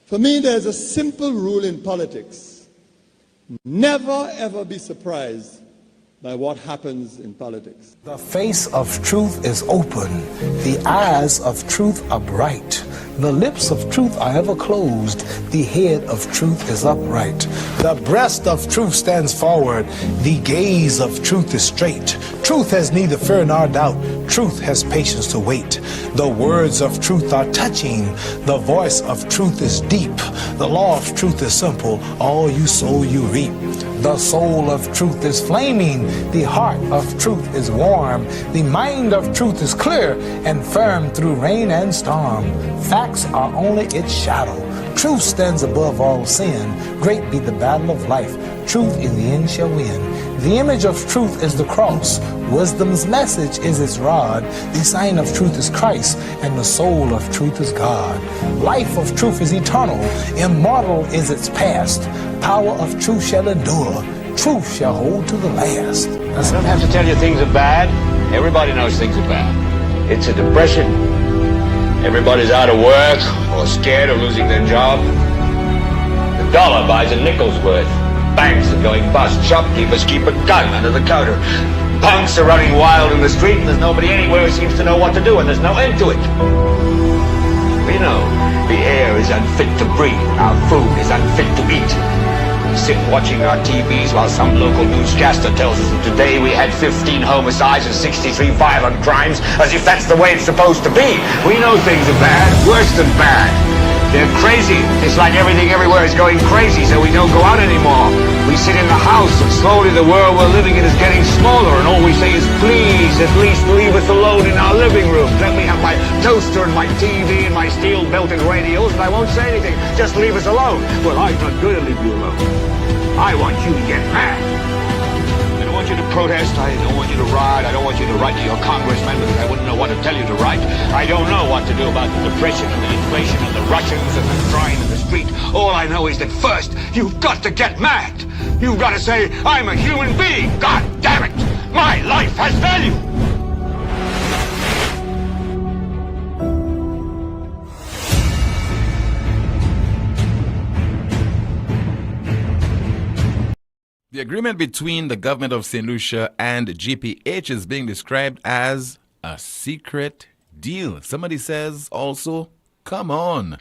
For me, there's a simple rule in politics. Never, ever be surprised by what happens in politics. The face of truth is open. The eyes of truth are bright. The lips of truth are ever closed. The head of truth is upright. The breast of truth stands forward. The gaze of truth is straight. Truth has neither fear nor doubt. Truth has patience to wait. The words of truth are touching. The voice of truth is deep. The law of truth is simple. All you sow, you reap. The soul of truth is flaming. The heart of truth is warm. The mind of truth is clear and firm through rain and storm. Facts are only its shadow. Truth stands above all sin. Great be the battle of life. Truth in the end shall win. The image of truth is the cross. Wisdom's message is its rod. The sign of truth is Christ, and the soul of truth is God. Life of truth is eternal. Immortal is its past. Power of truth shall endure. Truth shall hold to the last. I don't have to tell you things are bad. Everybody knows things are bad. It's a depression. Everybody's out of work or scared of losing their job. The dollar buys a nickel's worth. Banks are going bust. Shopkeepers keep a gun under the counter. Punks are running wild in the street, and there's nobody anywhere who seems to know what to do, and there's no end to it. We know the air is unfit to breathe. Our food is unfit to eat. We sit watching our TVs while some local newscaster tells us that today we had 15 homicides and 63 violent crimes, as if that's the way it's supposed to be. We know things are bad, worse than bad. They're crazy. It's like everything everywhere is going crazy, so we don't go out anymore. We sit in the house, and slowly the world we're living in is getting smaller, and all we say is, please, at least leave us alone in our living room. Let me have my toaster and my TV and my steel-belted radios, and I won't say anything. Just leave us alone. Well, I'm not going to leave you alone. I want you to get mad. I don't want you to protest. I don't want you to riot. I don't want you to write to your congressman because I wouldn't know what to tell you to write. I don't know what to do about the depression and the inflation and the Russians and the crime in the street. All I know is that first, you've got to get mad. You've got to say, I'm a human being. God damn it. My life has value. The agreement between the government of St. Lucia and GPH is being described as a secret deal. Somebody says also, come on.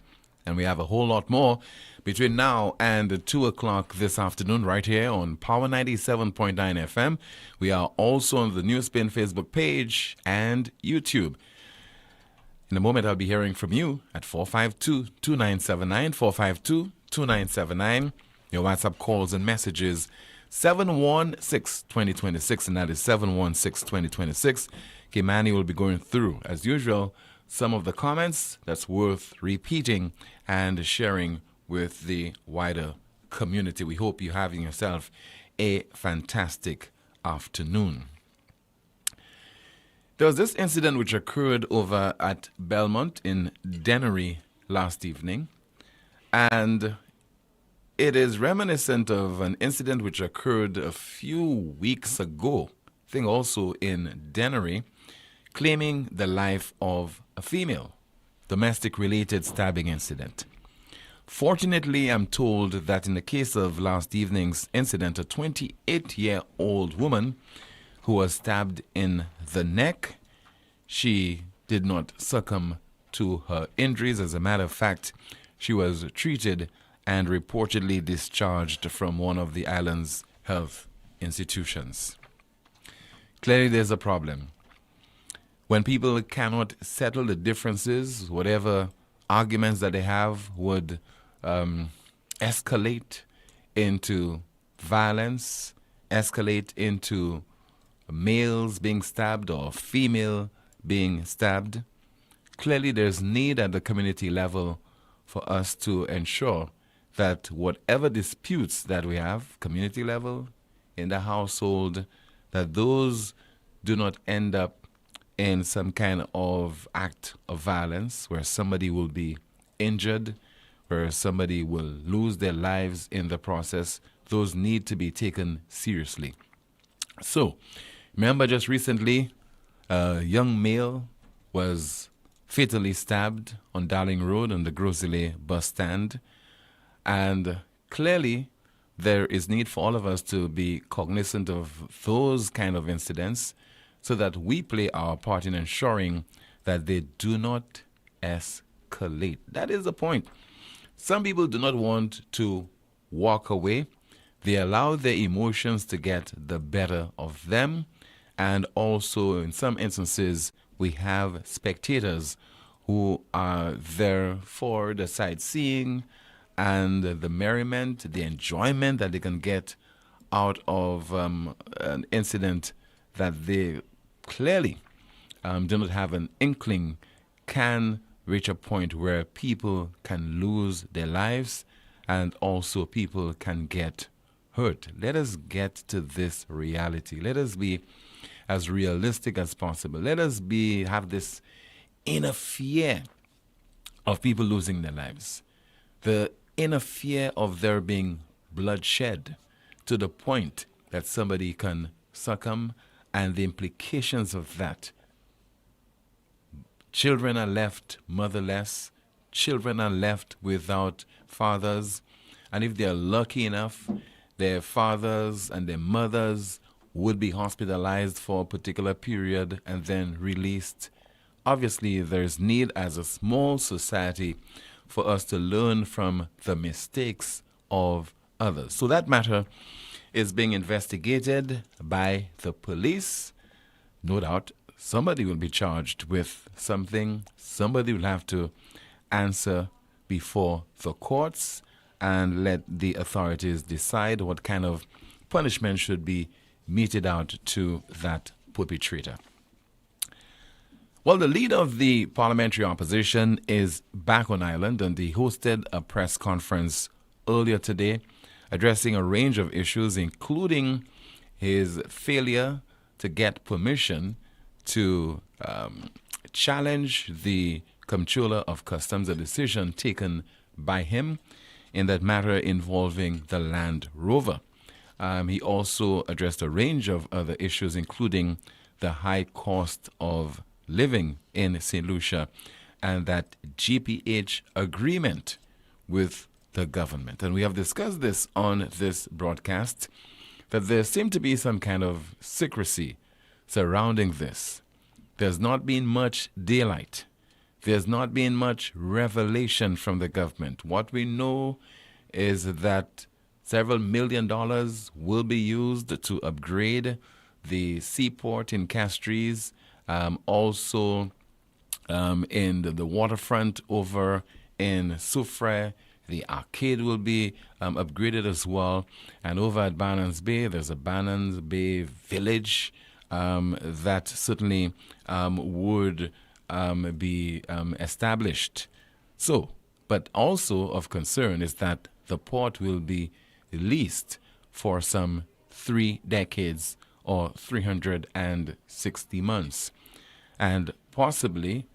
And we have a whole lot more between now and 2 o'clock this afternoon right here on Power 97.9 FM. We are also on the NewsSpin Facebook page and YouTube. In a moment, I'll be hearing from you at 452-2979, 452-2979. Your WhatsApp calls and messages 716-2026, and that is 716-2026. Kimani will be going through, as usual, some of the comments that's worth repeating and sharing with the wider community. We hope you're having yourself a fantastic afternoon. There was this incident which occurred over at Belmont in Dennery last evening, and it is reminiscent of an incident which occurred a few weeks ago, I think also in Dennery, claiming the life of a female, domestic-related stabbing incident. Fortunately, I'm told that in the case of last evening's incident, a 28-year-old woman who was stabbed in the neck, she did not succumb to her injuries. As a matter of fact, she was treated and reportedly discharged from one of the island's health institutions. Clearly, there's a problem. When people cannot settle the differences, whatever arguments that they have would escalate into violence, escalate into males being stabbed or female being stabbed. Clearly, there's need at the community level for us to ensure that whatever disputes that we have, community level, in the household, that those do not end up in some kind of act of violence where somebody will be injured, where somebody will lose their lives in the process. Those need to be taken seriously. So, remember just recently, a young male was fatally stabbed on Darling Road on the Grosile bus stand. And clearly, there is need for all of us to be cognizant of those kind of incidents so that we play our part in ensuring that they do not escalate. That is the point. Some people do not want to walk away. They allow their emotions to get the better of them. And also, in some instances, we have spectators who are there for the sightseeing and the merriment, the enjoyment that they can get out of an incident that they clearly do not have an inkling can reach a point where people can lose their lives and also people can get hurt. Let us get to this reality. Let us be as realistic as possible. Let us have this inner fear of people losing their lives. The inner fear of there being bloodshed to the point that somebody can succumb, and the implications of that. Children are left motherless. Children are left without fathers. And if they are lucky enough, their fathers and their mothers would be hospitalized for a particular period and then released. Obviously, there's need as a small society for us to learn from the mistakes of others. So that matter is being investigated by the police. No doubt, somebody will be charged with something. Somebody will have to answer before the courts and let the authorities decide what kind of punishment should be meted out to that perpetrator. Well, the leader of the parliamentary opposition is back on island, and he hosted a press conference earlier today addressing a range of issues, including his failure to get permission to challenge the Comptroller of Customs, a decision taken by him in that matter involving the Land Rover. He also addressed a range of other issues, including the high cost of living in St. Lucia and that GPH agreement with the government. And we have discussed this on this broadcast, that there seemed to be some kind of secrecy surrounding this. There's not been much daylight. There's not been much revelation from the government. What we know is that several $1 million will be used to upgrade the seaport in Castries, also in the waterfront over in Soufrière. The arcade will be upgraded as well. And over at Bannans Bay, there's a Bannans Bay village that certainly would be established. So, but also of concern is that the port will be leased for some 3 decades or 360 months. And possibly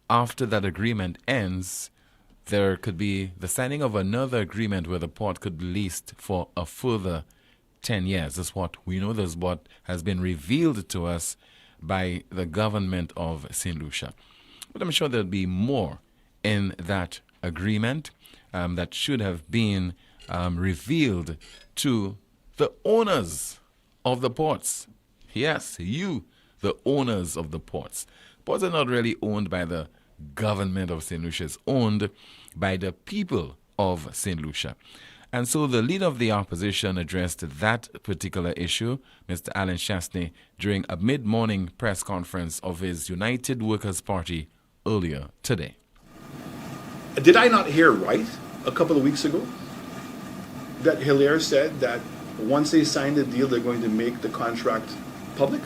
after that agreement ends, there could be the signing of another agreement where the port could be leased for a further 10 years. That's what we know. That's what has been revealed to us by the government of St. Lucia. But I'm sure there'll be more in that agreement that should have been revealed to the owners of the ports. Yes, you, the owners of the ports. Ports are not really owned by the government of St. Lucia. It's owned by the people of St. Lucia. And so the leader of the opposition addressed that particular issue, Mr. Alan Chastney, during a mid-morning press conference of his United Workers' Party earlier today. Did I not hear right a couple of weeks ago that Hilaire said that once they sign the deal, they're going to make the contract public?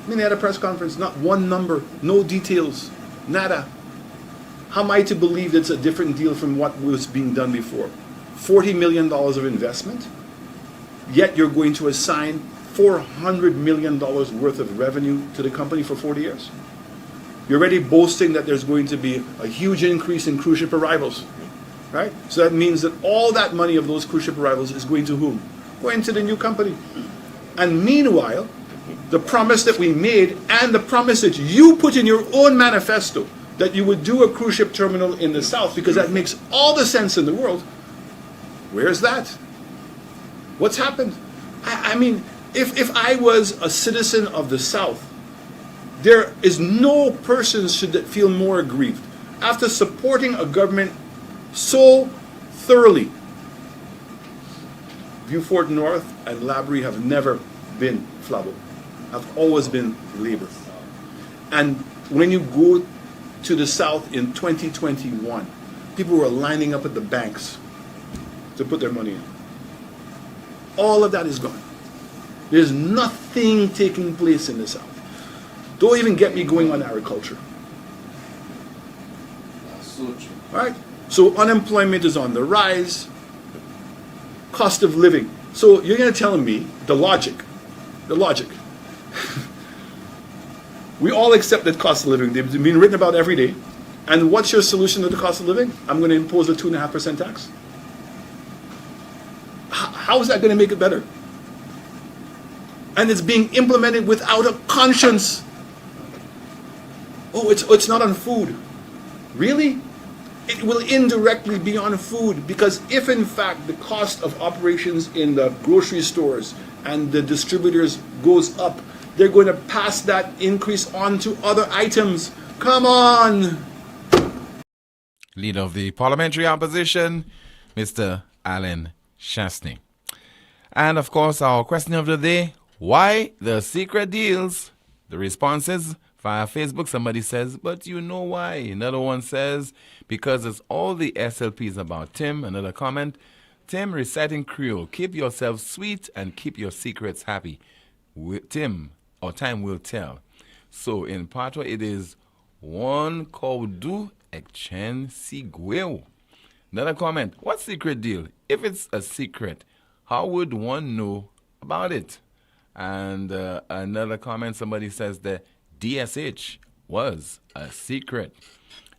I mean, they had a press conference, not one number, no details, nada. How am I to believe it's a different deal from what was being done before? $40 million of investment, yet you're going to assign $400 million worth of revenue to the company for 40 years. You're already boasting that there's going to be a huge increase in cruise ship arrivals, right? So that means that all that money of those cruise ship arrivals is going to whom? Going to the new company. And meanwhile, the promise that we made and the promise that you put in your own manifesto, that you would do a cruise ship terminal in the South because that makes all the sense in the world. Where's that? What's happened? I mean, if I was a citizen of the South, there is no person should feel more aggrieved after supporting a government so thoroughly. Beaufort North and Labrie have never been Flabo, have always been Labour. And when you go to the South in 2021, people were lining up at the banks to put their money in. All of that is gone. There's nothing taking place in the South. Don't even get me going on agriculture. Right? So unemployment is on the rise. Cost of living. So you're going to tell me the logic. We all accept that cost of living. They've been written about every day. And what's your solution to the cost of living? I'm going to impose a 2.5% tax. How is that going to make it better? And it's being implemented without a conscience. Oh, it's not on food. Really? It will indirectly be on food, because if in fact the cost of operations in the grocery stores and the distributors goes up, they're going to pass that increase on to other items. Come on! Leader of the Parliamentary Opposition, Mr. Alan Shastny. And of course, our question of the day, why the secret deals? The responses via Facebook, somebody says, but you know why. Another one says, because it's all the SLPs about Tim. Another comment, Tim reciting Creole, keep yourself sweet and keep your secrets happy. Tim, or time will tell. So in Patois, it is one Kaudu Ekchen Sigweo. Another comment, what secret deal? If it's a secret, how would one know about it? And another comment, somebody says that DSH was a secret.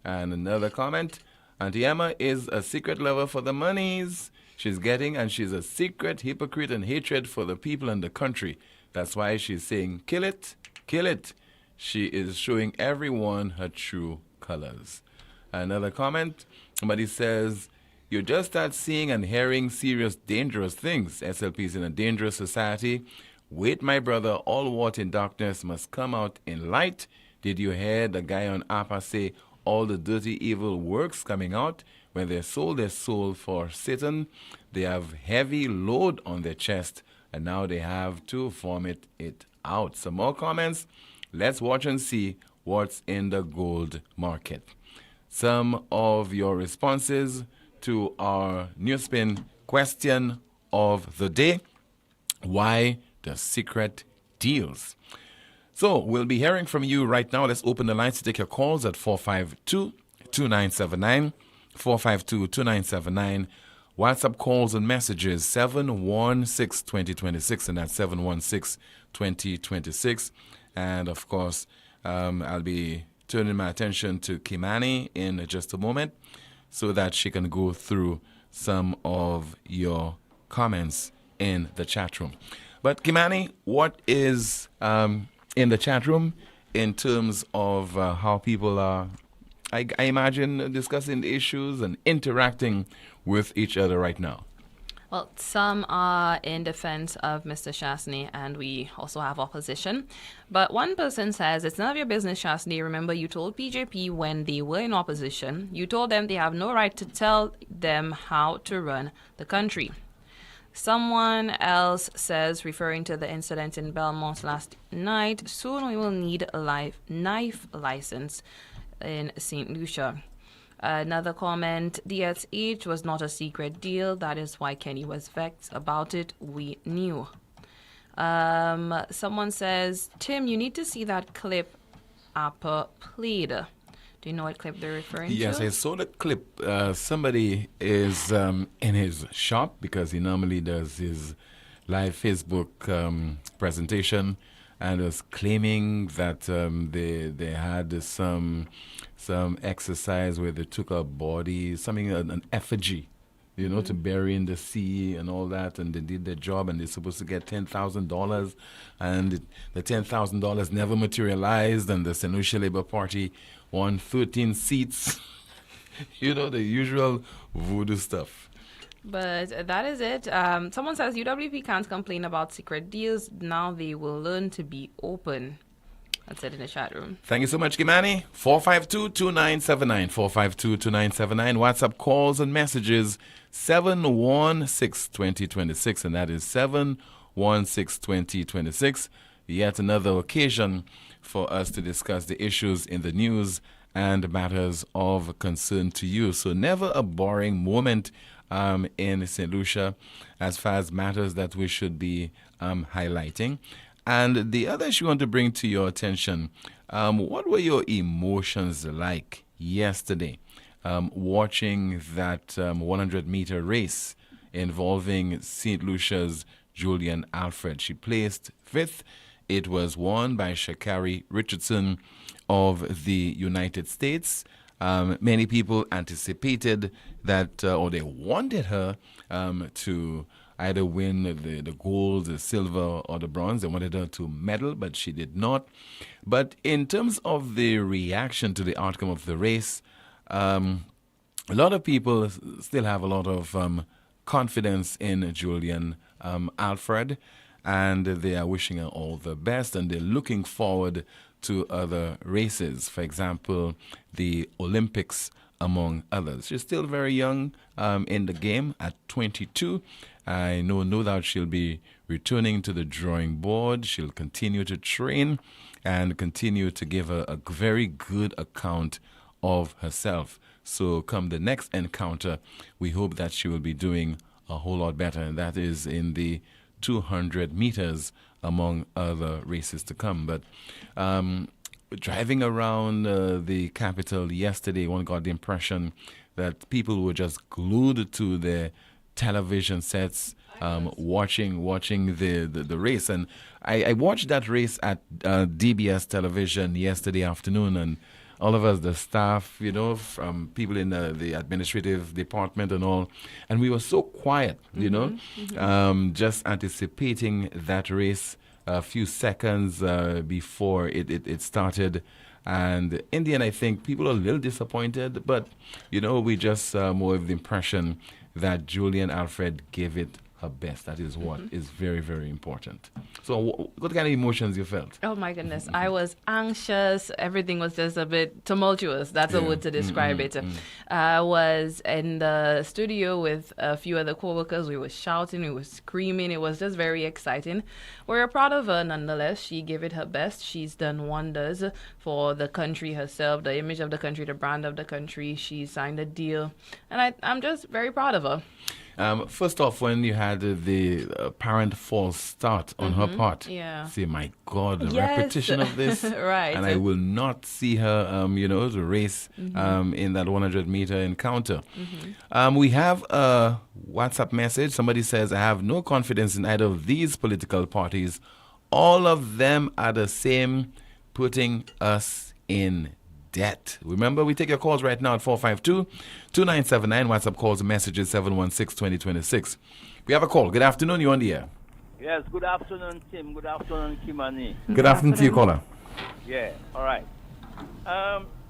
And another comment, Auntie Emma is a secret lover for the monies she's getting, and she's a secret hypocrite and hatred for the people and the country. That's why she's saying, kill it, kill it. She is showing everyone her true colors. Another comment, somebody says, you just start seeing and hearing serious, dangerous things. SLP is in a dangerous society. Wait, my brother, all what in darkness must come out in light. Did you hear the guy on Appa say all the dirty, evil works coming out? When they sold their soul for Satan, they have heavy load on their chest, and now they have to vomit it out. Some more comments. Let's watch and see what's in the gold market. Some of your responses to our NewsSpin question of the day. Why the secret deals? So we'll be hearing from you right now. Let's open the lines to take your calls at 452-2979, 452-2979. WhatsApp calls and messages 716-2026, and that's 716-2026. And of course, I'll be turning my attention to Kimani in just a moment so that she can go through some of your comments in the chat room. But Kimani, what is in the chat room in terms of how people are, I imagine, discussing the issues and interacting with each other right now? Well, some are in defense of Mr. Shastny, and we also have opposition. But one person says, it's none of your business, Shastny. Remember, you told PJP when they were in opposition, you told them they have no right to tell them how to run the country. Someone else says, referring to the incident in Belmont last night, soon we will need a knife license in St. Lucia. Another comment, DSH was not a secret deal. That is why Kenny was vexed about it. We knew. Someone says, Tim, you need to see that clip Appa played. Do you know what clip they're referring to? Yes, I saw the clip. Somebody is in his shop because he normally does his live Facebook presentation, and was claiming that they had some exercise where they took a body, something, an effigy, you know, to bury in the sea and all that, and they did their job, and they're supposed to get $10,000, and the $10,000 never materialized, and the St. Lucia Labour Party won 13 seats. You know, the usual voodoo stuff. But that is it. Someone says UWP can't complain about secret deals. Now they will learn to be open. That's it in the chat room. Thank you so much, Kimani. 452-2979. 452-2979. WhatsApp calls and messages 716-2026. And that is 716-2026. Yet another occasion for us to discuss the issues in the news and matters of concern to you. So never a boring moment in St. Lucia as far as matters that we should be highlighting. And the other issue I want to bring to your attention, what were your emotions like yesterday watching that 100-meter race involving St. Lucia's Julian Alfred? She placed 5th. It was won by Sha'Carri Richardson of the United States. Many people anticipated that, or they wanted her to either win the gold, the silver, or the bronze. They wanted her to medal, but she did not. But in terms of the reaction to the outcome of the race, a lot of people still have a lot of confidence in Julian Alfred, and they are wishing her all the best, and they're looking forward to other races. For example, the Olympics, among others. She's still very young in the game at 22. I know no doubt she'll be returning to the drawing board. She'll continue to train and continue to give a very good account of herself. So come the next encounter, we hope that she will be doing a whole lot better, and that is in the 200 meters, among other races to come. But driving around the capital yesterday, one got the impression that people were just glued to their television sets, watching the race. And I watched that race at DBS television yesterday afternoon, and all of us, the staff, you know, from people in the administrative department and all, and we were so quiet, you know, just anticipating that race a few seconds before it started. And in the end, I think people are a little disappointed, but, you know, we just more of the impression that Julian Alfred gave it her best. That is what is very, very important. So what kind of emotions you felt? Oh my goodness. I was anxious. Everything was just a bit tumultuous. That's a word to describe it. I was in the studio with a few other co-workers. We were shouting, we were screaming. It was just very exciting. We're proud of her nonetheless. She gave it her best. She's done wonders for the country herself, the image of the country, the brand of the country. She signed a deal. And I'm just very proud of her. First off, when you had the apparent false start on her part, say, my God, the repetition of this, right? And I will not see her, you know, to race in that 100-meter encounter. We have a WhatsApp message. Somebody says, I have no confidence in either of these political parties. All of them are the same, putting us in debt. Remember, we take your calls right now at 452-2979. WhatsApp calls and messages 716-2026. We have a call. Good afternoon. You're on the air. Yes, good afternoon, Tim. Good afternoon, Kimani. Good afternoon to you, caller. Yeah, all right.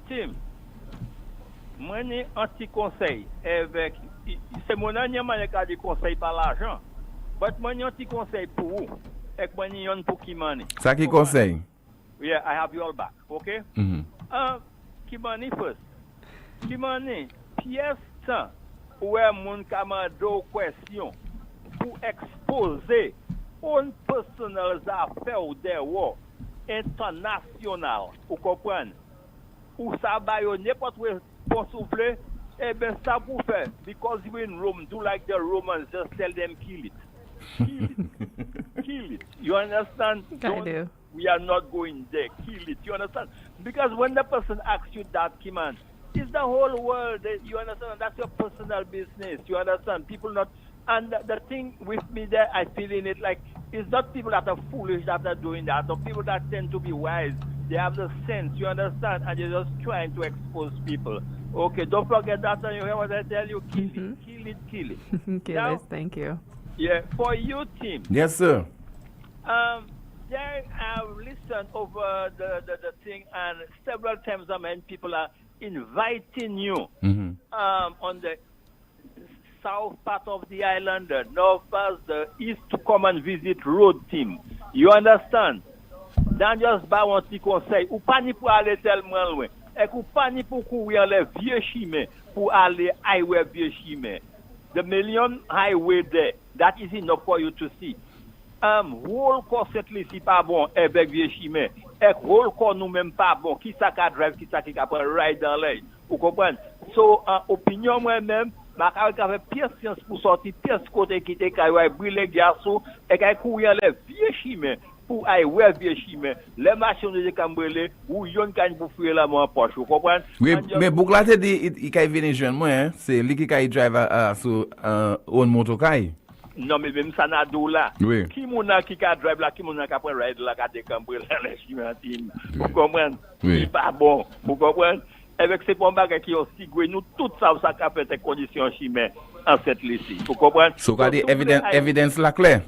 Tim, moi, un petit conseil avec... C'est mon ami qui a des conseils par l'argent. But moi, un petit conseil pour vous. Et moi, un pour Kimani. Ça qui conseil? Yeah, I have you all back, okay? Kimani first. Kimani, pièce ça, où est mon camarade question pour exposer une personnelle affaire des voix internationales, vous comprenez? Ou ça va y n'importe où pour souffler, eh bien ça vous fait, because you in Rome, do like the Romans, just tell them kill it. Kill it. Kill it. You understand? I do. We are not going there. Kill it. You understand? Because when the person asks you that, Kiman, it's the whole world. You understand? That's your personal business. You understand? People not... And the thing with me there, I feel in it like, it's not people that are foolish that are doing that, or people that tend to be wise. They have the sense, you understand? And they're just trying to expose people. Okay, don't forget that. And you hear what I tell you? Kill it, kill it, kill it. Okay, now, thank you. Yeah, for you, Tim. Yes, sir. there I've listened over the thing, and several times, people are inviting you on the south part of the island, the north part, the east to come and visit road team. You understand? Then just by one petit conseil, ou pas ni pour aller tellement loin, et ou pas ni pour courir les vieux chemins pour aller highway vieux chemin. The million highway there, that is enough for you to see. Whole course si pas bon avec vieux chemin, et whole course nous même pas bon, qui ça ka drive, qui ça qui ka ride dans l'air. Vous comprenez? So, opinion moi-même, ma fait pire science pour sortir pire côté qui était kay brûler garçon et kay courir les vieux chemins pour aller ouais vieux chemin. Les machines de cambrelé ou yon kan pour fuir la mon poche. Vous comprenez? Oui, mais Bougla te dit il kay venir joindre moi hein, c'est lui qui kay drive sur on motokai. Non mais même ça n'a d'eau là. Oui. Qui mona qui ka drive là, qui mona ka prend ride là ka décambrelé les chemins. Vous comprenez? Oui. C'est pas bon. Vous comprenez? Avec ces bombes qui ont sigoué, nous, tout ça, ça a fait des conditions chimiques en cette liste. Vous comprenez? So, so the evidence la claire.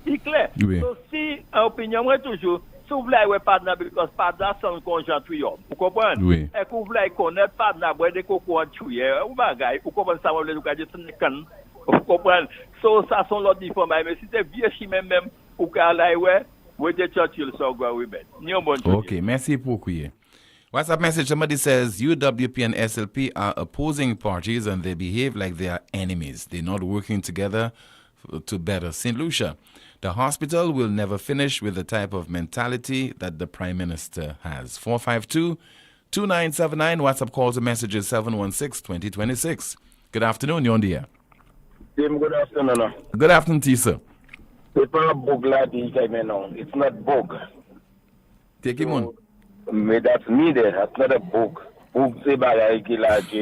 C'est clair. Oui. So, si, en opinion, moi, toujours, si vous voulez avoir partner, parce que partner, c'est un conjoint tuyau. Vous comprenez? Oui. Et que vous voulez connaître partner, vous avez des cocos en tuyau, ou bagaille, vous comprenez ça, vous voulez nous dire, vous comprenez? So, ça, sont l'autre information. Mais si c'est vieux chimique même, ou qu'à l'aïwe, vous êtes Churchill, so go with it. Okay, merci beaucoup. WhatsApp message, somebody says UWP and SLP are opposing parties and they behave like they are enemies. They're not working together to better St. Lucia. The hospital will never finish with the type of mentality that the Prime Minister has. 452-2979, WhatsApp calls and messages 716-2026. Good afternoon, you're on the air. Good afternoon. Good afternoon to you, sir. It's not bug. Take him on. That's me there. That's not a book. Book say that's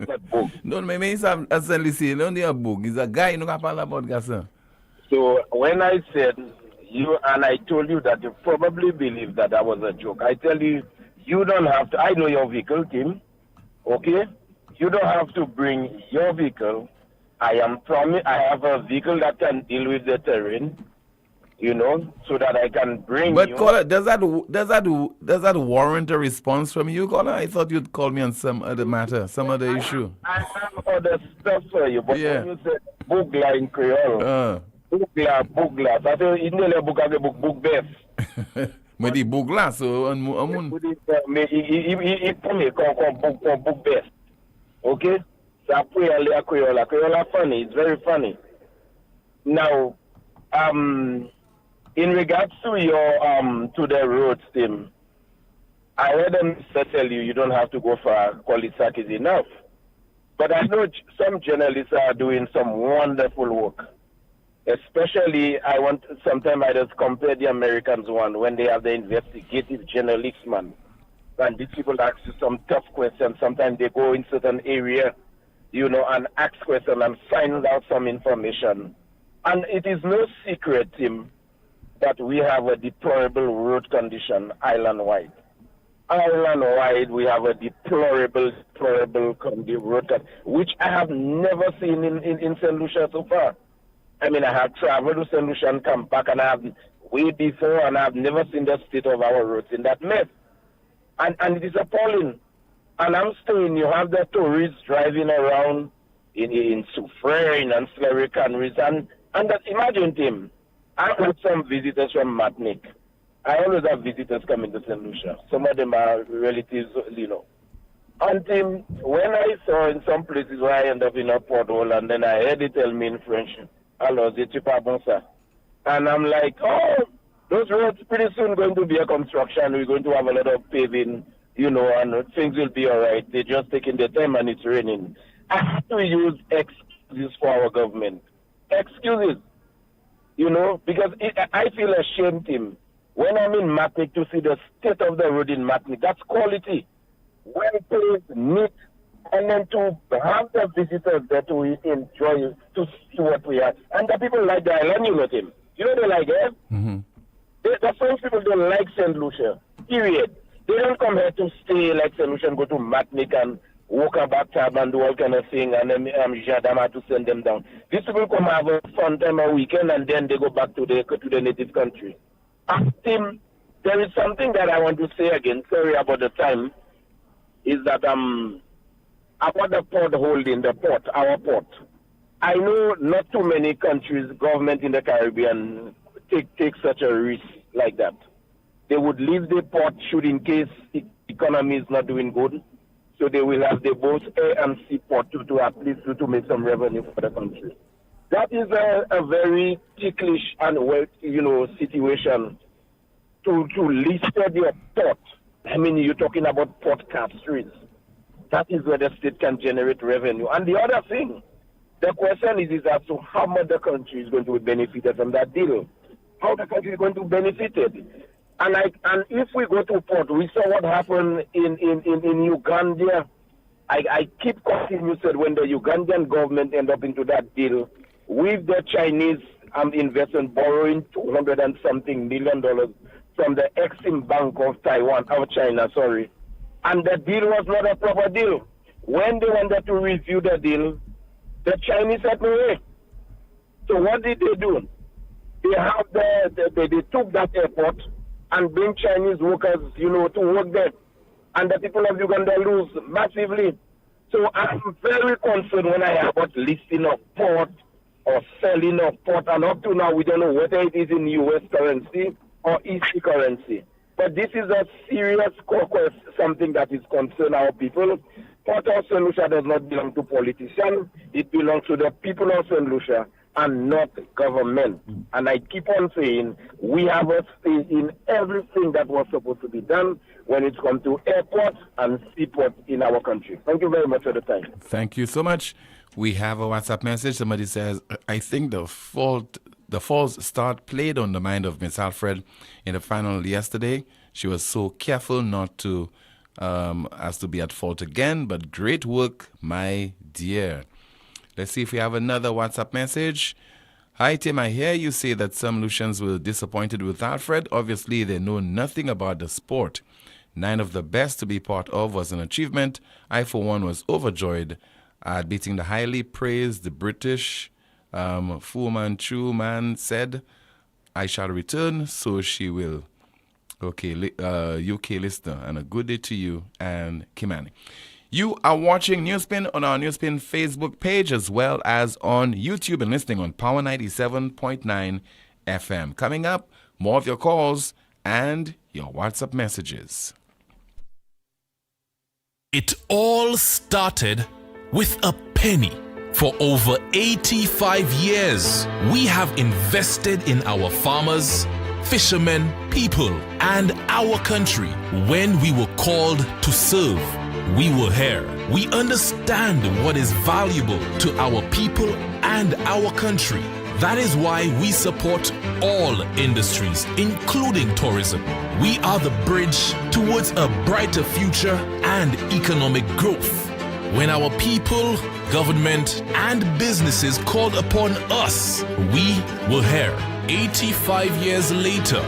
not book. No, maybe it's only a book. It's a guy who can talk about gas. So when I said you and I told you that you probably believe that was a joke, I tell you, you don't have to. I know your vehicle, Tim. Okay, you don't have to bring your vehicle. I have a vehicle that can deal with the terrain. You know, so that I can bring. But you. Caller, does that warrant a response from you, Caller? I thought you'd call me on some other matter, some other issue. I have other stuff for you, but yeah. When you said Bugla in Creole, Bugla. That's a in book best. Mais the Bugla, so on he put me book best. Okay, so I pray a Creole. Creole funny. It's very funny. Now, in regards to your to the roads team, I heard them tell you don't have to go far. Qualisac is enough. But I know some journalists are doing some wonderful work. Especially, sometimes I just compare the Americans one when they have the investigative journalists, man. And these people ask you some tough questions. Sometimes they go in certain area, you know, and ask questions and find out some information. And it is no secret, Tim, that we have a deplorable road condition island-wide. Island-wide, we have a deplorable road condition, which I have never seen in St. Lucia so far. I mean, I have traveled to St. Lucia and come back, and I have way before, and I have never seen the state of our roads in that mess. And it is appalling. And I'm saying you have the tourists driving around in Soufrière, in ancillary countries, and that, imagine, Tim, I had some visitors from Martinique. I always have visitors coming to St. Lucia. Some of them are relatives, you know. And Tim, when I saw in some places where I end up in a pothole, and then I heard it tell me in French, alors, c'est pas bon ça. And I'm like, oh, those roads pretty soon going to be a construction. We're going to have a lot of paving, you know, and things will be all right. They're just taking their time and it's raining. I have to use excuses for our government. Excuses. You know, because I feel ashamed, Tim, when I'm in Martinique to see the state of the road in Martinique. That's quality. Well paved, neat, and then to have the visitors that we enjoy to see what we have. And the people like the island, you know, Tim. You know they like it? Mm-hmm. The French people don't like St. Lucia, period. They don't come here to stay like St. Lucia and go to Martinique and walk a bathtub and do all kind of thing, and then Jadama to send them down. These people come have a fun time a weekend and then they go back to the native country. Tim, there is something that I want to say again. Sorry about the time. Is that about the port holding, the port, our port. I know not too many countries, government in the Caribbean, take such a risk like that. They would leave the port should in case the economy is not doing good. So they will have the both air and sea port to at least to make some revenue for the country. That is a very ticklish and situation to list your port. I mean, you're talking about port capstreets. That is where the state can generate revenue. And the other thing, the question is as to how much the country is going to be benefited from that deal. How the country is going to benefit it. And if we go to port, we saw what happened in Uganda. I keep quoting you said when the Ugandan government end up into that deal with the Chinese investment borrowing $200 and something million from the Exim Bank of China, sorry. And the deal was not a proper deal. When they wanted to review the deal, the Chinese said no way. So what did they do? They took that airport and bring Chinese workers, to work there. And the people of Uganda lose massively. So I'm very concerned when I hear about listing of port or selling of port. And up to now, we don't know whether it is in U.S. currency or EC currency. But this is a serious conquest, something that is concerned our people. Port of St. Lucia does not belong to politicians. It belongs to the people of St. Lucia and not government. And I keep on saying we have a say in everything that was supposed to be done when it comes to airport and seaport in our country. Thank you very much for the time. Thank you so much. We have a WhatsApp message. Somebody says, I think the false start played on the mind of Miss Alfred in the final yesterday. She was so careful not to as to be at fault again, but great work, my dear. Let's see if we have another WhatsApp message. Hi, Tim. I hear you say that some Lucians were disappointed with Alfred. Obviously, they know nothing about the sport. 9 of the best to be part of was an achievement. I, for one, was overjoyed at beating the highly praised the British. Fu Manchu man said, I shall return, so she will. Okay, UK listener, and a good day to you and Kimani. You are watching NewsSpin on our NewsSpin Facebook page as well as on YouTube and listening on Power 97.9 FM. Coming up, more of your calls and your WhatsApp messages. It all started with a penny. For over 85 years, we have invested in our farmers, fishermen, people, and our country. When we were called to serve, we were here. We understand what is valuable to our people and our country. That is why we support all industries, including tourism. We are the bridge towards a brighter future and economic growth. When our people, government, and businesses called upon us, we were here. 85 years later,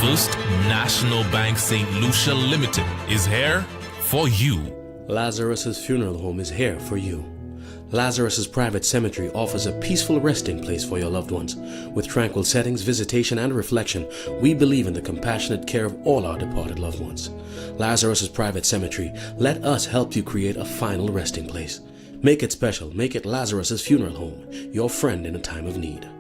First National Bank St. Lucia Limited is here for you. Lazarus's Funeral Home is here for you. Lazarus's Private Cemetery offers a peaceful resting place for your loved ones. With tranquil settings, visitation, and reflection, we believe in the compassionate care of all our departed loved ones. Lazarus's Private Cemetery, let us help you create a final resting place. Make it special. Make it Lazarus's Funeral Home, your friend in a time of need.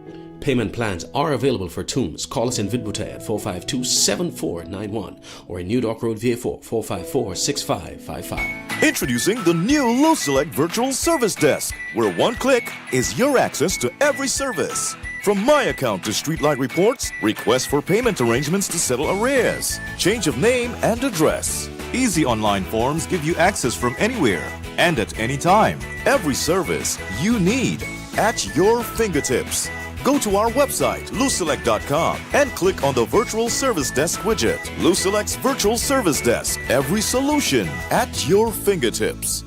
Payment plans are available for tombs. Call us in Vidbuta at 452-7491 or in New Dock Road, VA4, 454-6555. Introducing the new LuSelect Virtual Service Desk, where one click is your access to every service. From My Account to Streetlight reports, requests for payment arrangements to settle arrears, change of name and address. Easy online forms give you access from anywhere and at any time. Every service you need at your fingertips. Go to our website, LuSelect.com, and click on the Virtual Service Desk widget. LuSelect's Virtual Service Desk. Every solution at your fingertips.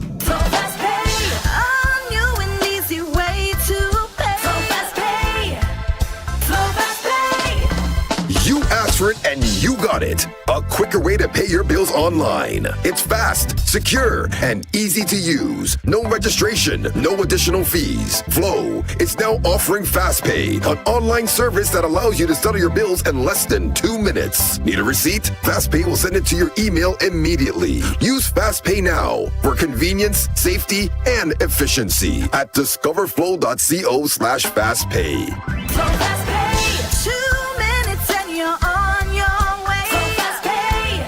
You asked different and you got it. A quicker way to pay your bills online. It's fast, secure, and easy to use. No registration, no additional fees. Flow is now offering FastPay, an online service that allows you to settle your bills in less than 2 minutes. Need a receipt? FastPay will send it to your email immediately. Use FastPay now for convenience, safety, and efficiency at discoverflow.co/fastpay. Flow FastPay. 2 minutes and you're on your way. Flow FastPay.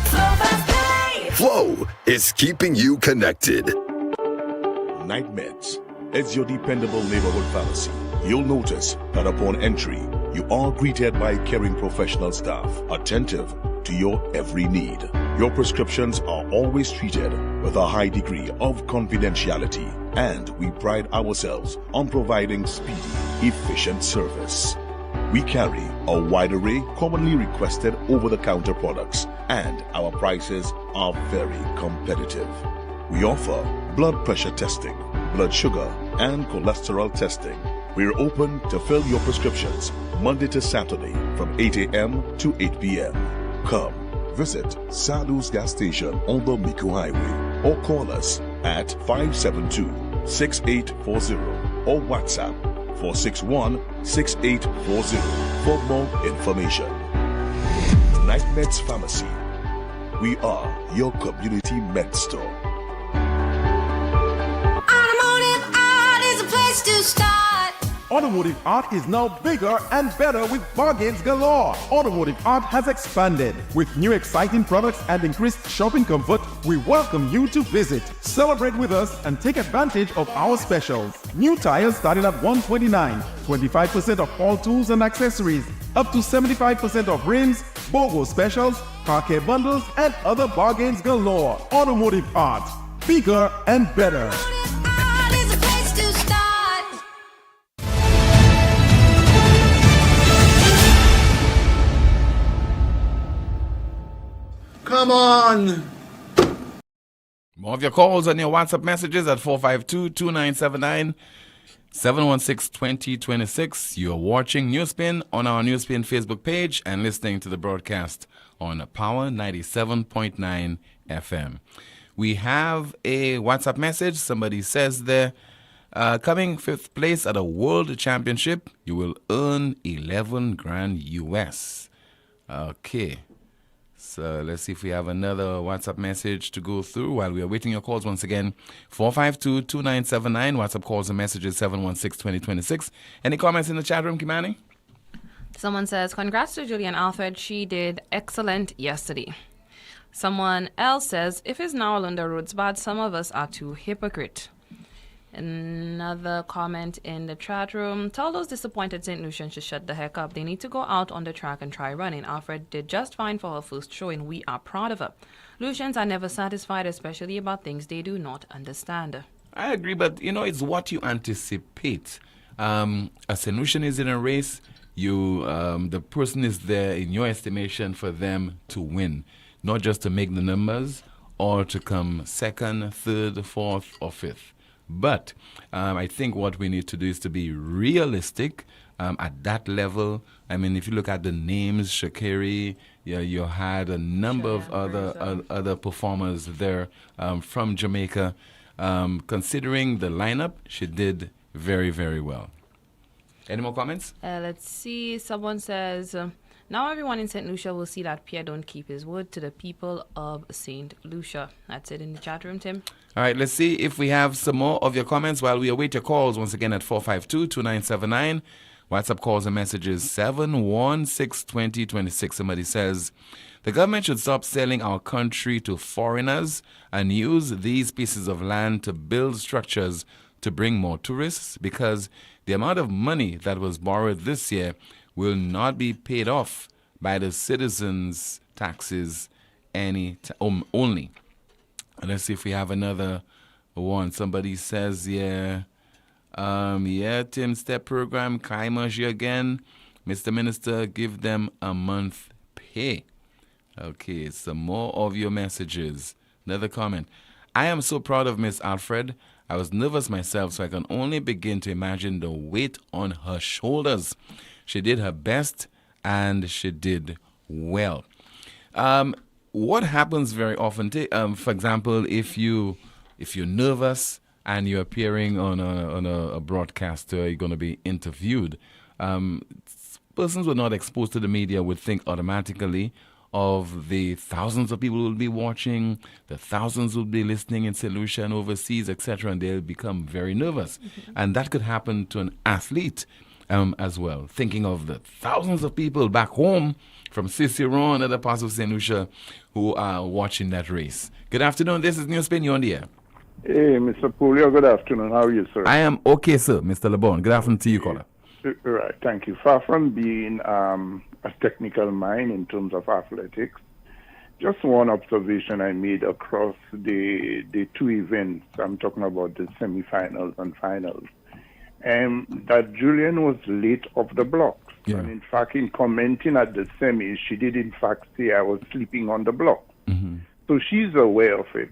Flow FastPay. Flow is keeping you connected. Night Meds is your dependable neighborhood pharmacy. You'll notice that upon entry, you are greeted by caring professional staff, attentive to your every need. Your prescriptions are always treated with a high degree of confidentiality, and we pride ourselves on providing speedy, efficient service. We carry a wide array commonly requested over-the-counter products, and our prices are very competitive. We offer blood pressure testing, blood sugar, and cholesterol testing. We're open to fill your prescriptions Monday to Saturday from 8 a.m. to 8 p.m. Come visit Sadu's gas station on the Miku Highway or call us at 572-6840 or WhatsApp 461-6840 for more information. Night Meds Pharmacy. We are your community med store. Automotive art is a place to start. Automotive Art is now bigger and better with bargains galore. Automotive Art has expanded. With new exciting products and increased shopping comfort, we welcome you to visit. Celebrate with us and take advantage of our specials. New tires starting at $129, 25% off all tools and accessories, up to 75% off rims, BOGO specials, car care bundles, and other bargains galore. Automotive Art, bigger and better. Art is a place to start. Come on! More of your calls and your WhatsApp messages at 452-2979, 716-2026. You're watching NewsSpin on our NewsSpin Facebook page and listening to the broadcast on Power 97.9 FM. We have a WhatsApp message. Somebody says there, coming 5th place at a world championship, you will earn 11 grand US. Okay. So let's see if we have another WhatsApp message to go through while we are waiting your calls once again. 452-2979. WhatsApp calls and messages 716-2026. Any comments in the chat room, Kimani? Someone says, congrats to Julian Alfred. She did excellent yesterday. Someone else says, if it's now Alunda Roads bad, some of us are too hypocrite. Another comment in the chat room. Tell those disappointed St. Lucians to shut the heck up. They need to go out on the track and try running. Alfred did just fine for her first showing. We are proud of her. Lucians are never satisfied, especially about things they do not understand. I agree, but it's what you anticipate. A St. Lucian is in a race. The person is there in your estimation for them to win, not just to make the numbers or to come second, third, fourth, or fifth. But I think what we need to do is to be realistic at that level. I mean, if you look at the names, Shakiri, you had a number of other performers there from Jamaica. Considering the lineup, she did very, very well. Any more comments? Let's see. Someone says, now everyone in St. Lucia will see that Pierre don't keep his word to the people of St. Lucia. That's it in the chat room, Tim. All right, let's see if we have some more of your comments while we await your calls once again at 452-2979. WhatsApp calls and messages 716-2026. Somebody says, the government should stop selling our country to foreigners and use these pieces of land to build structures to bring more tourists, because the amount of money that was borrowed this year will not be paid off by the citizens' taxes only. And let's see if we have another one. Somebody says, Tim, step program, Kaimaji again. Mr. Minister, give them a month pay. Okay, some more of your messages. Another comment. I am so proud of Miss Alfred. I was nervous myself, so I can only begin to imagine the weight on her shoulders. She did her best, and she did well. What happens very often, for example, if you're nervous and you're appearing on a broadcast, you're going to be interviewed. Persons who are not exposed to the media would think automatically of the thousands of people who will be watching, the thousands who will be listening in St. Lucia and overseas, etc., and they'll become very nervous. And that could happen to an athlete as well, thinking of the thousands of people back home from Cicerone and other parts of St. Lucia who are watching that race. Good afternoon, this is NewsSpin, you're on the air. Hey, Mr. Poleon, good afternoon. How are you, sir? I am okay, sir, Mr. LeBon. Good afternoon to you, caller. Right, thank you. Far from being a technical mind in terms of athletics, just one observation I made across the two events. I'm talking about the semifinals and finals. That Julian was late off the blocks. Yeah. And in fact, in commenting at the semis, she did in fact say I was sleeping on the block. So she's aware of it.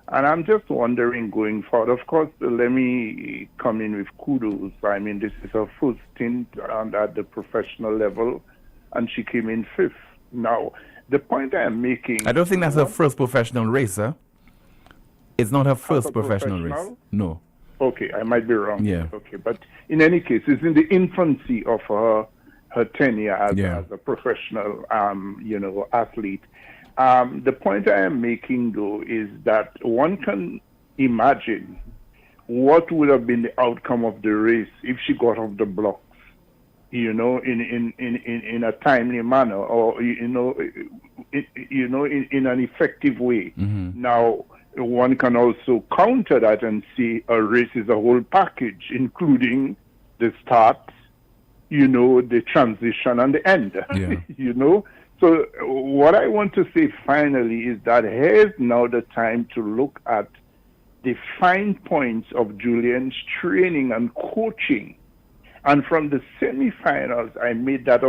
And I'm just wondering going forward, of course, let me come in with kudos. I mean, this is her first stint at the professional level, and she came in 5th. Now, the point I'm making... I don't think that's her first professional race, sir. It's not her first professional race. No. Okay, I might be wrong. Yeah. Okay, but in any case, it's in the infancy of her tenure as a professional, athlete. The point I am making, though, is that one can imagine what would have been the outcome of the race if she got off the blocks, in a timely manner, or in an effective way. Now, one can also counter that and see a race is a whole package, including the start, the transition and the end. So what I want to say finally is that here's now the time to look at the fine points of Julian's training and coaching. And from the semifinals, I made that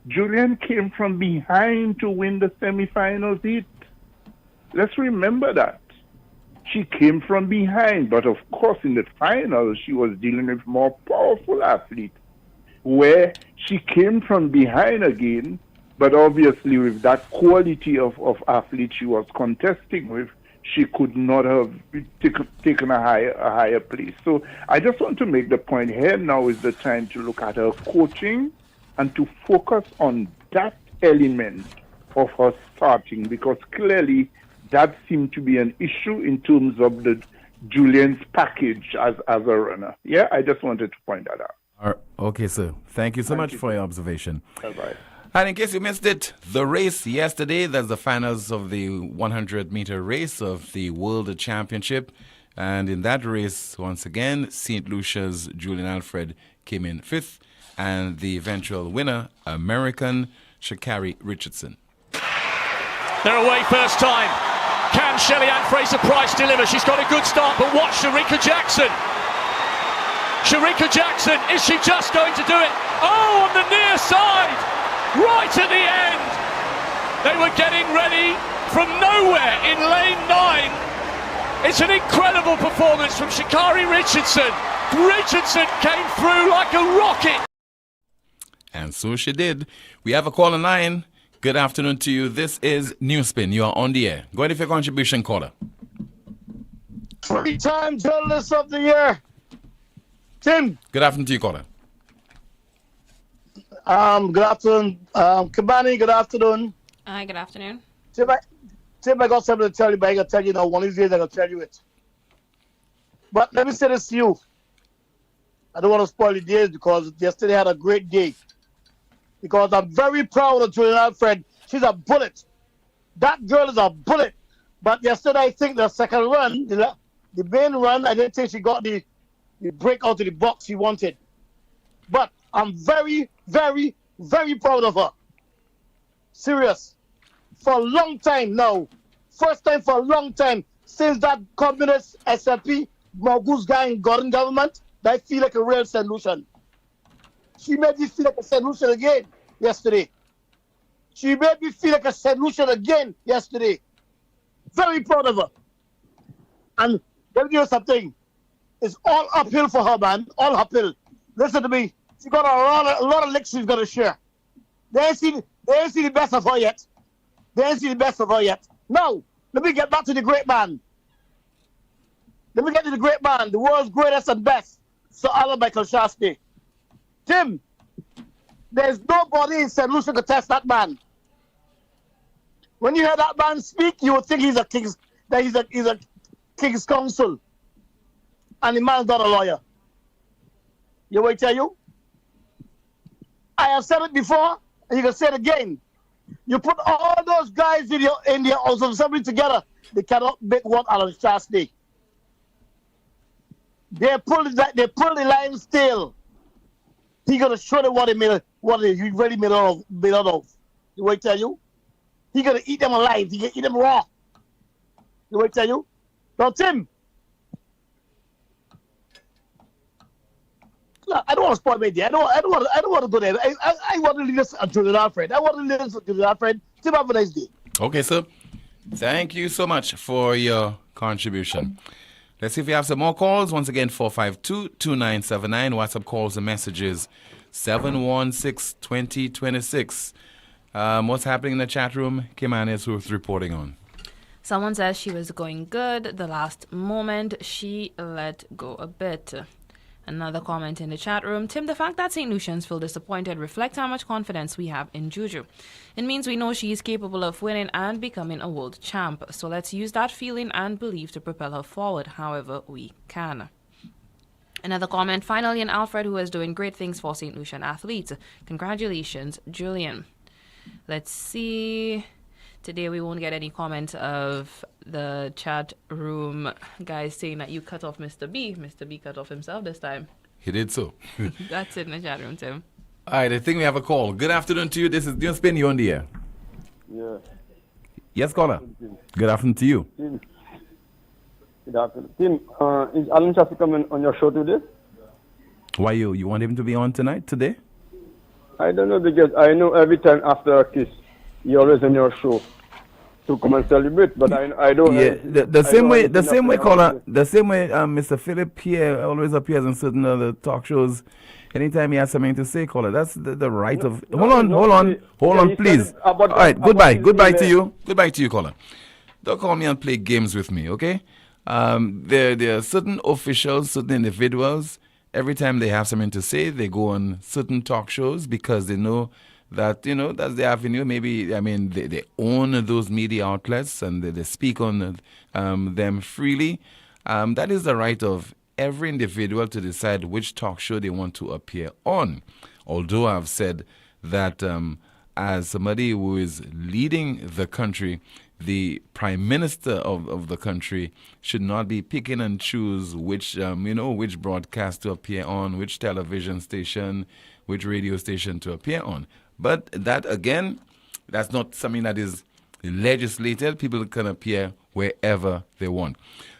Julian came from behind to win the semifinals heat. Let's remember that. She came from behind, but of course in the finals, she was dealing with more powerful athletes, where she came from behind again, but obviously with that quality of athlete she was contesting with, she could not have taken a higher place. So I just want to make the point here now is the time to look at her coaching and to focus on that element of her starting, because clearly that seemed to be an issue in terms of the Julian's package as a runner. Yeah, I just wanted to point that out. Okay, sir. Thank you so much for your observation. Bye-bye. And in case you missed it, the race yesterday, that's the finals of the 100-meter race of the World Championship. And in that race, once again, St. Lucia's Julian Alfred came in 5th. And the eventual winner, American Sha'Carri Richardson. They're away first time. Can Shelly-Ann Fraser-Price deliver? She's got a good start, but watch Sharika Jackson. Sharika Jackson, is she just going to do it? Oh, on the near side! Right at the end, they were getting ready from nowhere in lane 9. It's an incredible performance from Sha'Carri Richardson. Richardson came through like a rocket. And so she did. We have a call on line. Good afternoon to you. This is NewsSpin. You are on the air. Go ahead with your contribution, caller. 3-time journalist of the year, Tim. Good afternoon to you, caller. Good afternoon, Kibani. Good afternoon. Hi, good afternoon. Tim, I got something to tell you, but I got to tell you now. One of these days, I got to tell you it. But let me say this to you. I don't want to spoil the days because yesterday I had a great day. Because I'm very proud of Julian Alfred. She's a bullet. That girl is a bullet. But yesterday, I think the second run, the main run, I didn't think she got the break out of the box she wanted. But I'm very, very, very proud of her. Serious. For a long time now. First time for a long time since that communist SLP, Mongoose guy in Gordon government, that I feel like a real solution. She made me feel like a solution again yesterday. She made me feel like a solution again yesterday. Very proud of her. And let me tell you something. It's all uphill for her, man. All uphill. Listen to me. She got a lot of licks she's going to share. They ain't seen the best of her yet. Now, let me get back to the great man. Let me get to the great man, the world's greatest and best, Sir Alan Michael Shastney. Tim, there's nobody in St. Lucia could test that man. When you hear that man speak, you would think he's a king's counsel. And the man's not a lawyer. You wait tell you? I have said it before, and you can say it again. You put all those guys in your House of Assembly together, they cannot make one Alan Shastney. They pull the lion's tail. He gonna show them what he really made out of. You wait tell you? He gonna eat them alive. He gonna eat them raw. You wait tell you? Now Tim, look, I don't want to spoil my day. I don't want to go there. I want to listen to Julian Alfred. Tim, have a nice day. Okay, sir. Thank you so much for your contribution. Let's see if we have some more calls. Once again, 452-2979. WhatsApp calls and messages 716-2026. What's happening in the chat room? Kimani is reporting on. Someone says she was going good. The last moment, she let go a bit. Another comment in the chat room. Tim, the fact that St. Lucians feel disappointed reflects how much confidence we have in Juju. It means we know she is capable of winning and becoming a world champ. So let's use that feeling and belief to propel her forward however we can. Another comment finally in Alfred, who is doing great things for St. Lucian athletes. Congratulations, Julian. Let's see. Today we won't get any comment of the chat room guys saying that you cut off Mr. B. Mr. B cut off himself this time. He did so. That's it in the chat room, Tim. All right, I think we have a call. Good afternoon to you. This is NewsSpin. You on the air? Yeah. Yes, caller. Good afternoon to you. Tim. Good afternoon. Tim, is Alan Shastney coming on your show today? Why you want him to be on today? I don't know, because I know every time after a kiss, you're always on your show to come and celebrate, but I don't. Yeah, the same way, caller. The same way, Mr. Philip here always appears in certain other talk shows. Anytime he has something to say, caller, that's the right of. Hold on, please. All right, goodbye to you, caller. Don't call me and play games with me, okay? There are certain officials, certain individuals. Every time they have something to say, they go on certain talk shows because they know that, that's the avenue. Maybe, they own those media outlets and they speak on them freely. That is the right of every individual to decide which talk show they want to appear on. Although I've said that as somebody who is leading the country, the prime minister of the country should not be picking and choose which broadcast to appear on, which television station, which radio station to appear on. But that, again, that's not something that is legislated. People can appear wherever they want.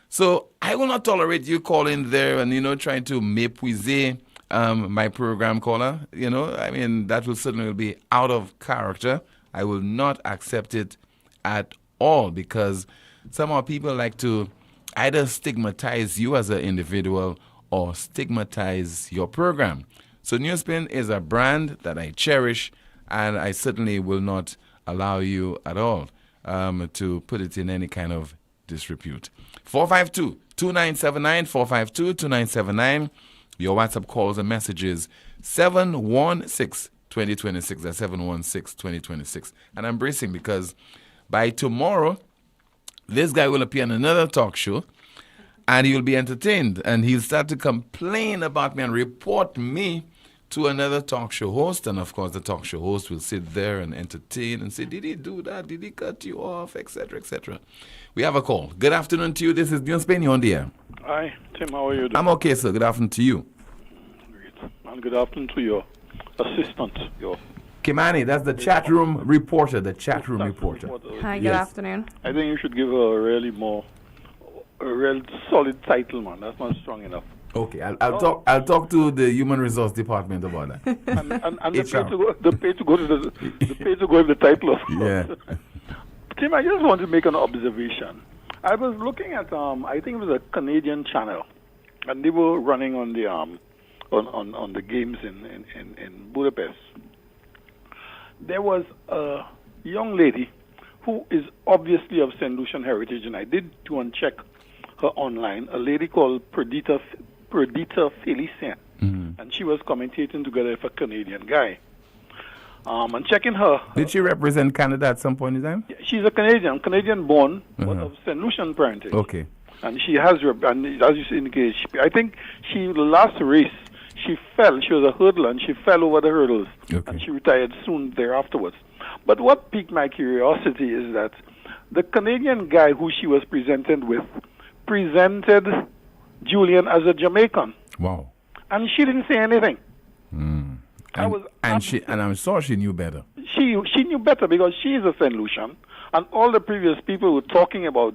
So I will not tolerate you calling there and, trying to mépriser my program, caller. That will certainly be out of character. I will not accept it at all, because somehow people like to either stigmatize you as an individual or stigmatize your program. So NewsSpin is a brand that I cherish, and I certainly will not allow you at all to put it in any kind of disrepute. 452-2979, 452-2979. Your WhatsApp calls and messages 716-2026. That's 716-2026. And I'm bracing because by tomorrow, this guy will appear on another talk show and he will be entertained, and he'll start to complain about me and report me to another talk show host. And of course, the talk show host will sit there and entertain and say, did he do that? Did he cut you off? Etc., etc. We have a call. Good afternoon to you. This is NewsSpin. You're on the air. Hi, Tim. How are you doing? I'm okay, sir. Good afternoon to you. Great. And good afternoon to your assistant, Kimani, that's the chat room reporter. Hi, good afternoon. I think you should give her a real solid title, man. That's not strong enough. Okay, I'll talk to the human resource department about that. and the pay to go if the title of Tim, I just want to make an observation. I was looking at I think it was a Canadian channel, and they were running on the on the games in Budapest. there was a young lady who is obviously of St. Lucian heritage, and I did go and check her online, a lady called Perdita Felicien, and she was commentating together with a Canadian guy. And checking her. Did she represent Canada at some point in time? She's a Canadian born, but of St. Lucian parentage. Okay. And she has, and as you indicated, I think the last race, she fell. She was a hurdler, and she fell over the hurdles, and she retired soon thereafterwards. But what piqued my curiosity is that the Canadian guy who she was presented with presented Julian as a Jamaican. Wow. And she didn't say anything. And I'm sure she knew better. She knew better because she is a St. Lucian, and all the previous people were talking about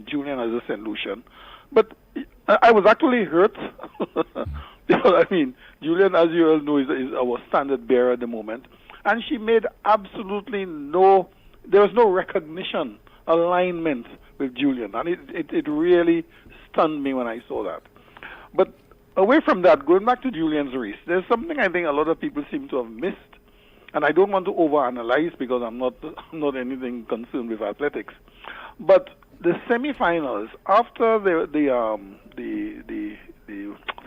Julian as a St. Lucian. But I was actually hurt because, I mean, Julian, as you all know, is our standard bearer at the moment. And she made absolutely there was no recognition, alignment with Julian. And it really stunned me when I saw that. But away from that, going back to Julian's race, there's something I think a lot of people seem to have missed. And I don't want to overanalyze because I'm not anything concerned with athletics. But the semifinals, after the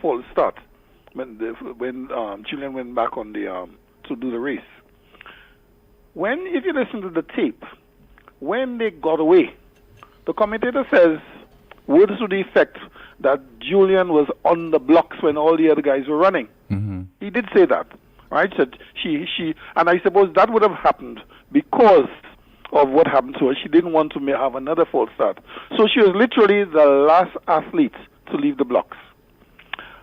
false start, when Julian went back on to do the race, if you listen to the tape, when they got away, the commentator says words to the effect that Julian was on the blocks when all the other guys were running. He did say that, right? Said she, and I suppose that would have happened because of what happened to her. She didn't want to have another false start, so she was literally the last athlete to leave the blocks.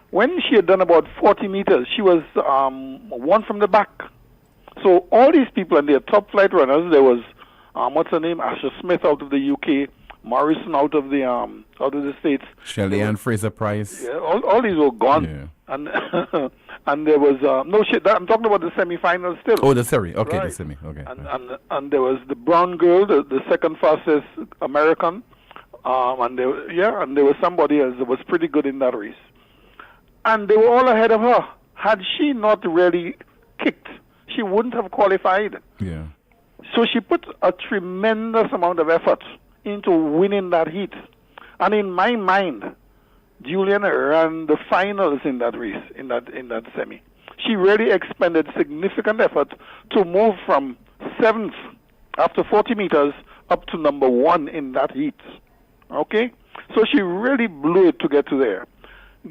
When she had done about 40 meters, she was one from the back. So all these people and their top flight runners, there was what's her name, Asher Smith out of the UK, Morrison out of the States, Shelley-Ann Fraser-Price. Yeah, all these were gone. Yeah. And and there was no shit. I'm talking about the semi-finals still. Oh, the semi. Okay, right. the semi. Okay. And there was the brown girl, the second fastest American, and there was somebody else that was pretty good in that race. And they were all ahead of her. Had she not really kicked, she wouldn't have qualified. Yeah. So she put a tremendous amount of effort into winning that heat. And in my mind, Julian ran the finals in that race, in that semi. She really expended significant effort to move from 7th after 40 meters up to number 1 in that heat. Okay? So she really blew it to get to there.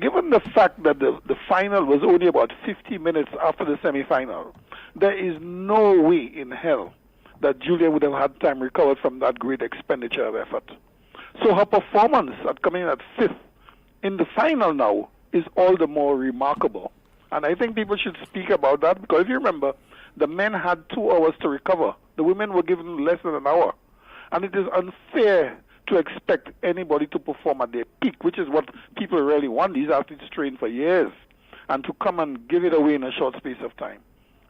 Given the fact that the final was only about 50 minutes after the semi-final, there is no way in hell that Julia would have had time recovered from that great expenditure of effort. So her performance at coming in at 5th in the final now is all the more remarkable. And I think people should speak about that because if you remember, the men had 2 hours to recover. The women were given less than an hour. And it is unfair to expect anybody to perform at their peak, which is what people really want. These athletes train for years. And to come and give it away in a short space of time.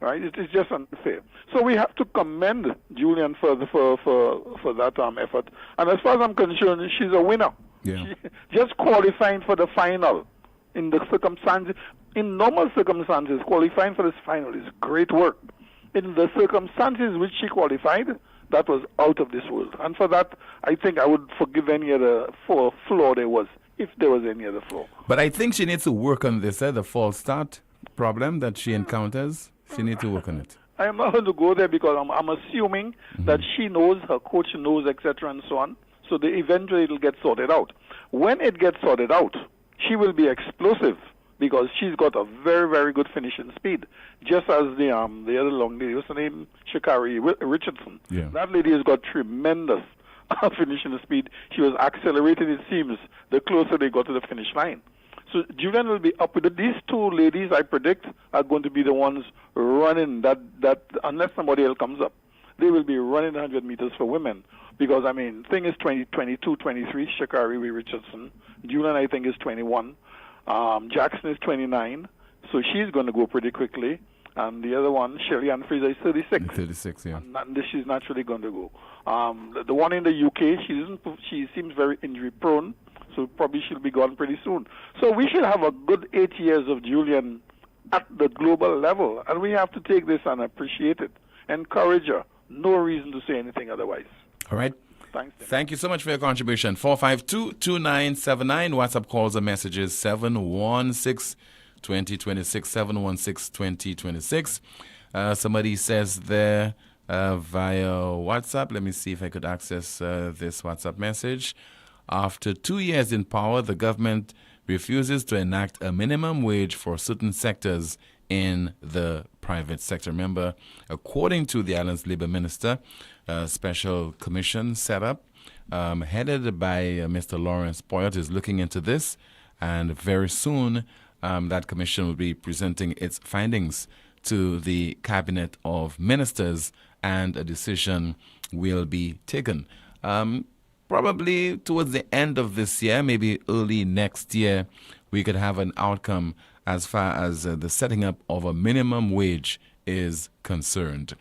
Right? It's just unfair. So we have to commend Julian for that effort. And as far as I'm concerned, she's a winner. Yeah. Just qualifying for the final in the circumstances, in normal circumstances, qualifying for this final is great work. In the circumstances which she qualified, that was out of this world. And for that, I think I would forgive any other flaw there was, if there was any other flaw. But I think she needs to work on this, the false start problem that she encounters. She needs to work on it. I'm not going to go there because I'm assuming that she knows, her coach knows, etc. and so on. So eventually it'll get sorted out. When it gets sorted out, she will be explosive because she's got a very, very good finishing speed. Just as the other long lady, what's her name? Sha'Carri Richardson. Yeah. That lady has got tremendous finishing speed. She was accelerating, it seems, the closer they got to the finish line. So Julian will be up with it. These 2 ladies, I predict, are going to be the ones running that unless somebody else comes up. They will be running 100 meters for women. Because, I mean, thing is 22, 23, Sha'Carri Richardson. Julian, I think, is 21. Jackson is 29. So she's going to go pretty quickly. And the other one, Shelley-Ann Fraser, is 36. 36, yeah. And she's naturally going to go. The one in the UK, she seems very injury-prone. So probably she'll be gone pretty soon. So we should have a good 8 years of Julian at the global level, and we have to take this and appreciate it. Encourage her. No reason to say anything otherwise. All right. Thanks. Thank you so much for your contribution. 452-2979. WhatsApp calls and messages 716-2026, 716-2026. Somebody says there via WhatsApp. Let me see if I could access this WhatsApp message. After 2 years in power, the government refuses to enact a minimum wage for certain sectors in the private sector. Remember, according to the island's labor minister, a special commission set up, headed by Mr. Lawrence Poyot, is looking into this, and very soon that commission will be presenting its findings to the cabinet of ministers, and a decision will be taken. Probably towards the end of this year, maybe early next year, we could have an outcome as far as the setting up of a minimum wage is concerned.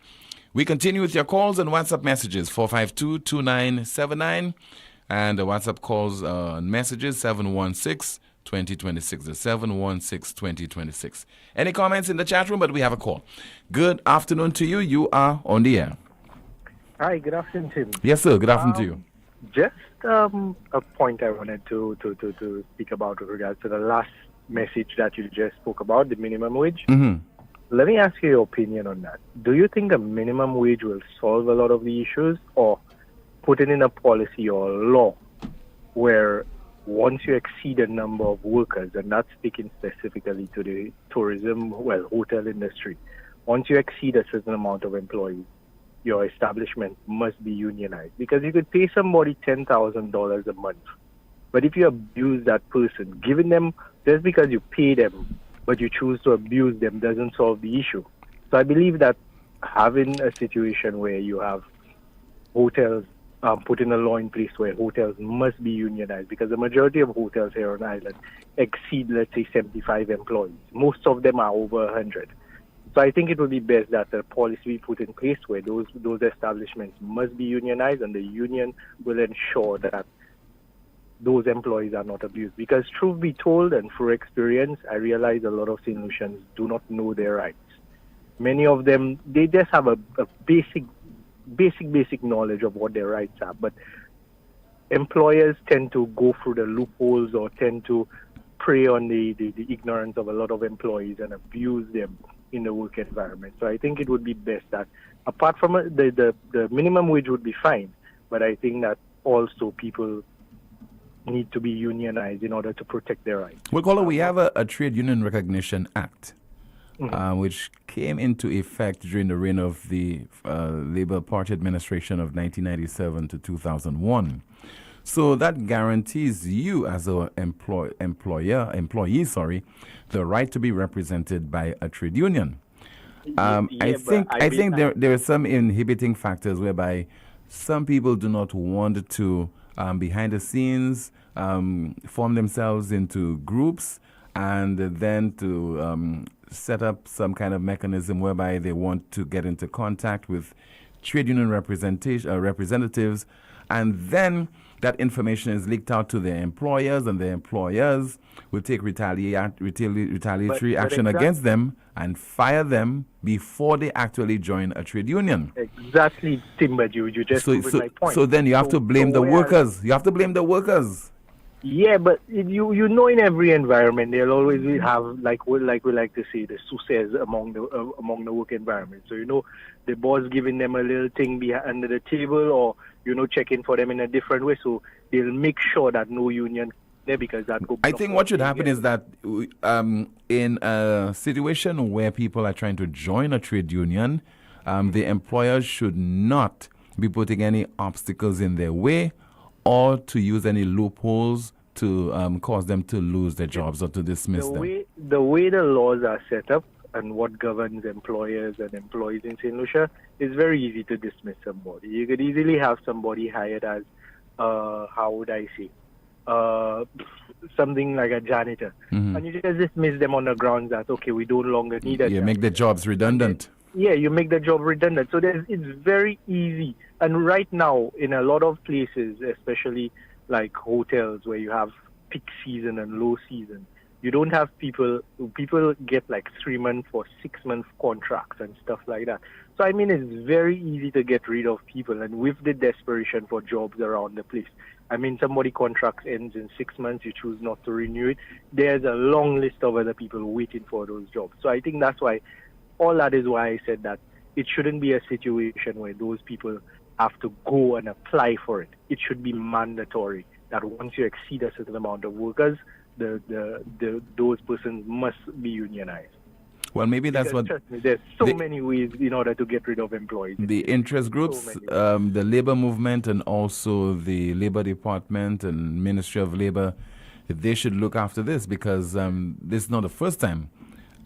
We continue with your calls and WhatsApp messages, 452-2979, and the WhatsApp calls and messages, 716-2026, the 716-2026. Any comments in the chat room? But we have a call. Good afternoon to you. You are on the air. Hi, good afternoon, Tim. Yes, sir. Good afternoon to you. Just a point I wanted to speak about with regards to the last message that you just spoke about, the minimum wage. Mm-hmm. Let me ask you your opinion on that. Do you think a minimum wage will solve a lot of the issues, or putting in a policy or a law where once you exceed a number of workers, and that's speaking specifically to the tourism, hotel industry, once you exceed a certain amount of employees, your establishment must be unionized? Because you could pay somebody $10,000 a month, but if you abuse that person, giving them, just because you pay them, but you choose to abuse them, doesn't solve the issue. So I believe that having a situation where you have hotels, putting a law in place where hotels must be unionized, because the majority of hotels here on island exceed, let's say, 75 employees. Most of them are over 100. So I think it would be best that a policy be put in place where those establishments must be unionized, and the union will ensure that those employees are not abused. Because truth be told, and through experience, I realize a lot of St. Lucians do not know their rights. Many of them, they just have a basic knowledge of what their rights are. But employers tend to go through the loopholes or tend to prey on the ignorance of a lot of employees and abuse them in the work environment. So I think it would be best that, apart from the minimum wage would be fine, but I think that also people need to be unionized in order to protect their rights. Well, caller, we have a Trade Union Recognition Act, which came into effect during the reign of the Labour Party administration of 1997 to 2001. So that guarantees you as an employee, the right to be represented by a trade union. I think there are some inhibiting factors whereby some people do not want to, behind the scenes, form themselves into groups and then to set up some kind of mechanism whereby they want to get into contact with trade union representatives, and then that information is leaked out to their employers, and their employers will take retaliatory action against them and fire them before they actually join a trade union. Exactly, Tim, but you just proved my point. So then you have to blame the workers. You have to blame the workers. Yeah, but you know, in every environment they'll always have, like we like to say, the success among the work environment. So, you know, the boss giving them a little thing under the table, or, you know, checking for them in a different way. So they'll make sure that no union there, because that go. I think what should happen is that in a situation where people are trying to join a trade union, the employers should not be putting any obstacles in their way, or to use any loopholes to cause them to lose their jobs or to dismiss them. The way the laws are set up and what governs employers and employees in St. Lucia is very easy to dismiss somebody. You could easily have somebody hired as, how would I say, something like a janitor. And you just dismiss them on the grounds that, okay, we no longer need a janitor. Make the jobs redundant. Yeah, you make the job redundant. So it's very easy. And right now, in a lot of places, especially like hotels where you have peak season and low season, You don't have people get like 3 month or 6 month contracts and stuff like that. So I mean, it's very easy to get rid of people, and with the desperation for jobs around the place. I mean, somebody contract ends in 6 months, you choose not to renew it. There's a long list of other people waiting for those jobs. So I think that's why, all that is why I said that it shouldn't be a situation where those people have to go and apply for it. It should be mandatory that once you exceed a certain amount of workers, those persons must be unionized. Well, maybe that's Because what trust me, there's so many ways in order to get rid of employees. the interest groups, the labor movement, and also the Labor Department and Ministry of Labor, they should look after this, because this is not the first time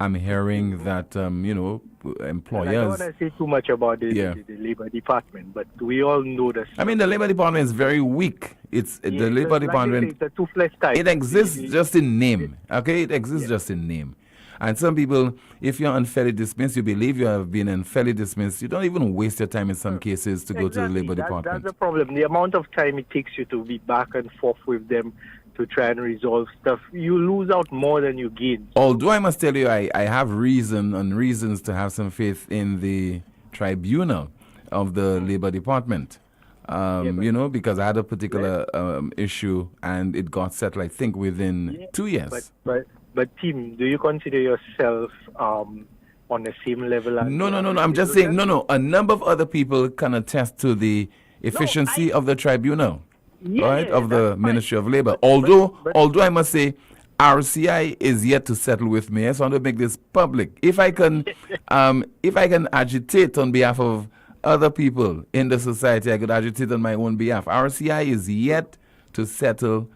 I'm hearing that, employers... And I don't want to say too much about the Labor Department, but we all know that... I mean, the Labor Department is very weak. The Labor Department... It's a toothless type. It exists just in name, okay? It exists just in name. And some people, if you're unfairly dismissed, you believe you have been unfairly dismissed, you don't even waste your time in some cases to go to the Labor Department. That's the problem. The amount of time it takes you to be back and forth with them to try and resolve stuff, you lose out more than you gain. Although I must tell you, I have reasons to have some faith in the tribunal of the Labor Department. Because I had a particular issue and it got settled, I think, within 2 years. But Tim, do you consider yourself on the same level as... No. I'm just saying, a number of other people can attest to the efficiency of the tribunal, of the Ministry of Labor. Although I must say, RCI is yet to settle with me. I just want to make this public. If I can agitate on behalf of other people in the society, I could agitate on my own behalf. RCI is yet to settle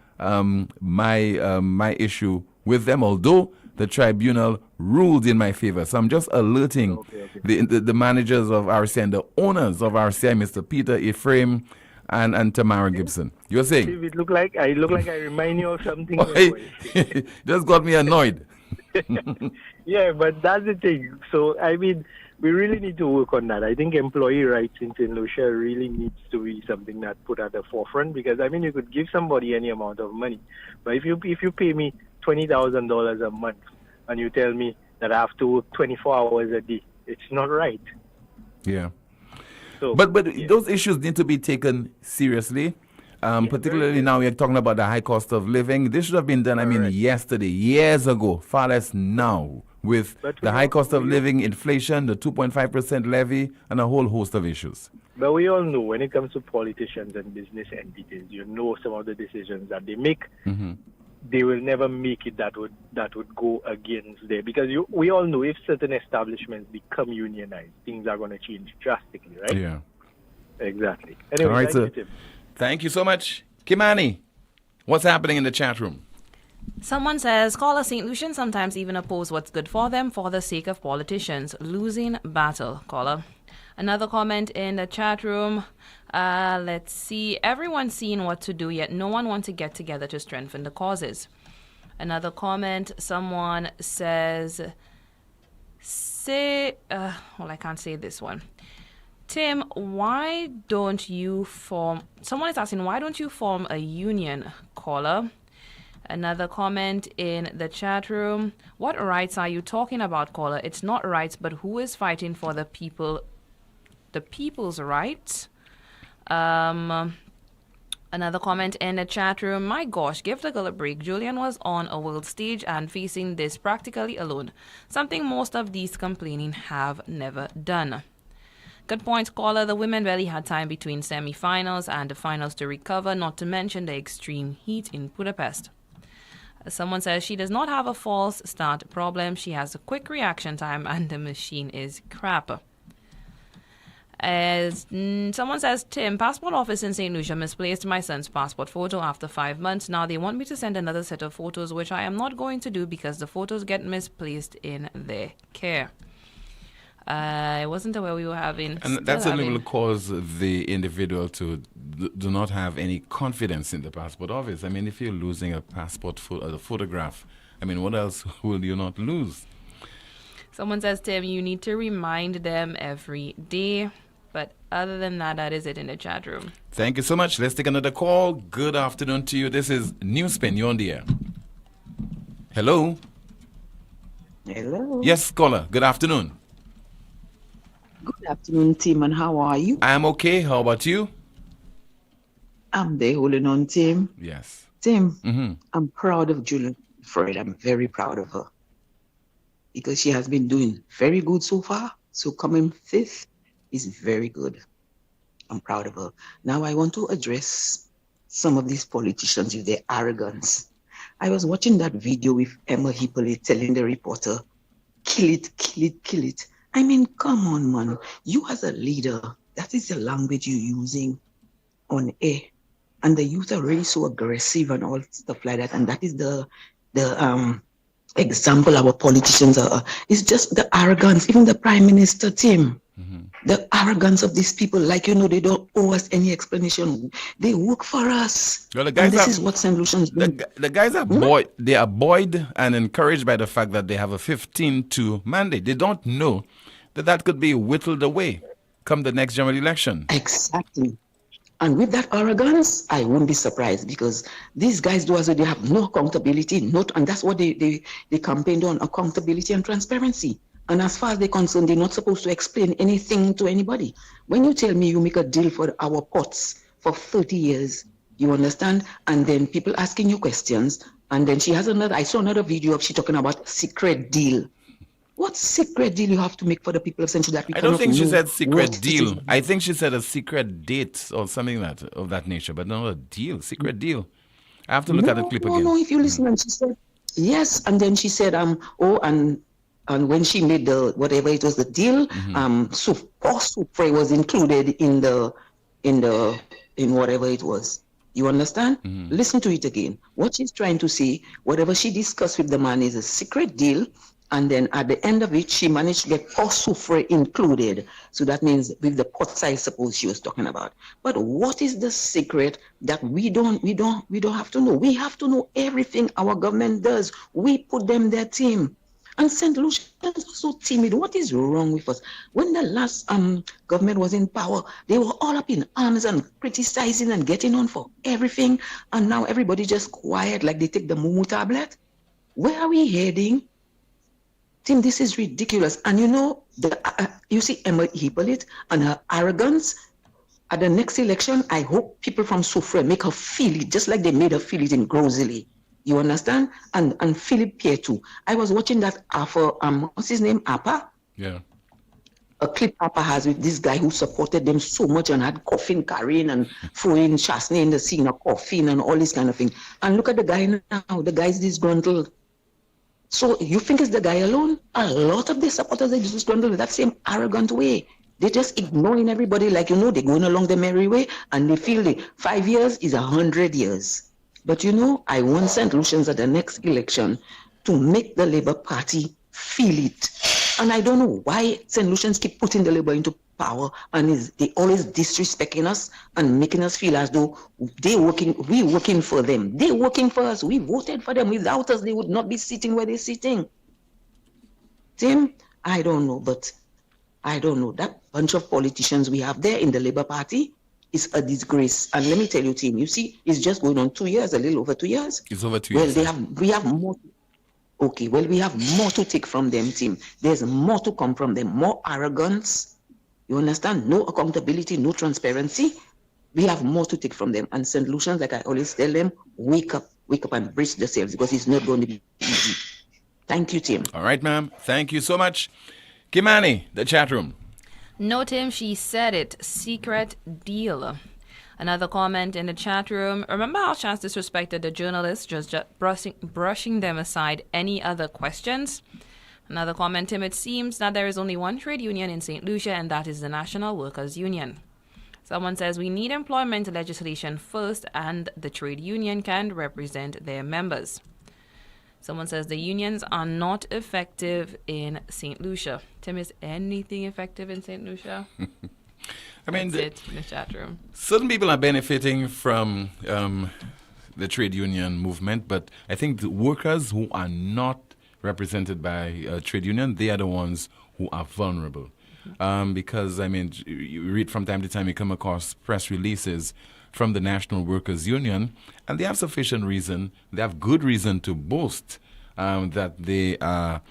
my issue with them, although the tribunal ruled in my favor. So I'm just alerting the managers of RCI and the owners of RCI, Mr. Peter Ephraim and Tamara Gibson. You're saying? It look like I remind you of something. Just got me annoyed. Yeah, but that's the thing. So, I mean, we really need to work on that. I think employee rights in St. Lucia really needs to be something that put at the forefront, because, I mean, you could give somebody any amount of money, but if you pay me $20,000 a month and you tell me that I have to work 24 hours a day, it's not right. Yeah. So, but those issues need to be taken seriously. Particularly now we're talking about the high cost of living. This should have been done, yesterday, years ago, far less now, with the high cost of living, inflation, the 2.5% levy, and a whole host of issues. But we all know when it comes to politicians and business entities, some of the decisions that they make, they will never make it that would go against them. Because we all know if certain establishments become unionized, things are going to change drastically, right? Yeah. Exactly. Anyway, all right, thank you, Tim. Thank you so much. Kimani, what's happening in the chat room? Someone says, caller St. Lucian sometimes even oppose what's good for them for the sake of politicians. Losing battle, caller. Another comment in the chat room. Let's see. Everyone's seeing what to do, yet no one wants to get together to strengthen the causes. Another comment. Someone says, I can't say this one. Tim, why don't you form... Someone is asking, why don't you form a union, caller? Another comment in the chat room. What rights are you talking about, caller? It's not rights, but who is fighting for the people... the people's rights? Another comment in the chat room. My gosh, give the girl a break. Julian was on a world stage and facing this practically alone. Something most of these complaining have never done. Good point, caller. The women barely had time between semi-finals and the finals to recover, not to mention the extreme heat in Budapest. Someone says she does not have a false start problem. She has a quick reaction time and the machine is crap. As someone says, Tim, passport office in St. Lucia misplaced my son's passport photo after 5 months. Now they want me to send another set of photos, which I am not going to do because the photos get misplaced in their care. I wasn't aware we were having... And that certainly will cause the individual to do not have any confidence in the passport office. I mean, if you're losing a passport photograph, I mean, what else will you not lose? Someone says, Tim, you need to remind them every day. But other than that, that is it in the chat room. Thank you so much. Let's take another call. Good afternoon to you. This is NewsSpin. You're on the air. Hello. Hello. Yes, caller. Good afternoon. Good afternoon, Tim, and how are you? I'm okay. How about you? I'm there holding on, Tim. Yes. Tim, Mm-hmm. I'm proud of Julia Freud. I'm very proud of her because she has been doing very good so far. So coming fifth is very good. I'm proud of her. Now I want to address some of these politicians with their arrogance. I was watching that video with Emma Hippolyte telling the reporter, kill it, kill it, kill it. I mean, come on, man. You as a leader, that is the language you're using on air. And the youth are really so aggressive and all stuff like that. And that is the example our politicians are. It's just the arrogance. Even the Prime Minister, Tim, the arrogance of these people, like, they don't owe us any explanation. They work for us. Well, the and guys this is what St. Lucian's doing. The guys are they are buoyed and encouraged by the fact that they have a 15-2 mandate. They don't know that could be whittled away come the next general election. Exactly. And with that arrogance, I won't be surprised because these guys do as though they have no accountability, and that's what they campaigned on, accountability and transparency. And as far as they're concerned, they're not supposed to explain anything to anybody. When you tell me you make a deal for our pots for 30 years, you understand? And then people asking you questions, and then I saw another video of she talking about secret deal. What secret deal you have to make for the people of Central that we I don't think she said secret what deal. I think she said a secret date or something of that nature, but not a deal, secret deal. I have to look at the clip again. No, if you listen, and she said, yes, and then she said, and when she made the, whatever it was, the deal, Supre was included in whatever it was. You understand? Listen to it again. What she's trying to say, whatever she discussed with the man is a secret deal, and then at the end of it, she managed to get Soufre included. So that means with the pots, I suppose she was talking about. But what is the secret that we don't have to know? We have to know everything our government does. We put them their team. And St. Lucians are so timid. What is wrong with us? When the last government was in power, they were all up in arms and criticizing and getting on for everything. And now everybody just quiet, like they take the Mumu tablet. Where are we heading? Tim, this is ridiculous. And you see Emma Hippolyte and her arrogance. At the next election, I hope people from Soufre make her feel it, just like they made her feel it in Grosely. You understand? And Philip Pierre too. I was watching that for what's his name? Appa? Yeah. A clip Appa has with this guy who supported them so much and had coffin carrying and throwing Chasney in the scene of coffin and all this kind of thing. And look at the guy now. The guy's disgruntled. So you think it's the guy alone? A lot of the supporters are disgruntled with that same arrogant way. They're just ignoring everybody like, they're going along the merry way and they feel 5 years is 100 years. But I want St. Lucians at the next election to make the Labour Party feel it. And I don't know why St. Lucians keep putting the Labour into power and they always disrespecting us and making us feel as though we're working for them. They're working for us. We voted for them. Without us, they would not be sitting where they're sitting. Tim, I don't know, but I don't know. That bunch of politicians we have there in the Labour Party is a disgrace. And let me tell you, Tim, you see, it's just going on 2 years, a little over 2 years. It's over 2 years. Well, we have more. Okay, well, we have more to take from them, Tim. There's more to come from them. More arrogance. You understand? No accountability, no transparency. We have more to take from them. And St. Lucians, like I always tell them, wake up and brace yourselves because it's not going to be easy. Thank you, Tim. All right, ma'am. Thank you so much. Kimani, the chat room. No, Tim, she said it. Secret deal. Another comment in the chat room. Remember how Chance disrespected the journalists, just brushing them aside any other questions? Another comment, Tim, it seems that there is only one trade union in St. Lucia, and that is the National Workers' Union. Someone says we need employment legislation first, and the trade union can represent their members. Someone says the unions are not effective in St. Lucia. Tim, is anything effective in St. Lucia? I mean, that's it in the chat room. Certain people are benefiting from the trade union movement, but I think the workers who are not represented by a trade union, they are the ones who are vulnerable. Because, I mean, you read from time to time, you come across press releases from the National Workers' Union, and they have sufficient reason, they have good reason to boast that they are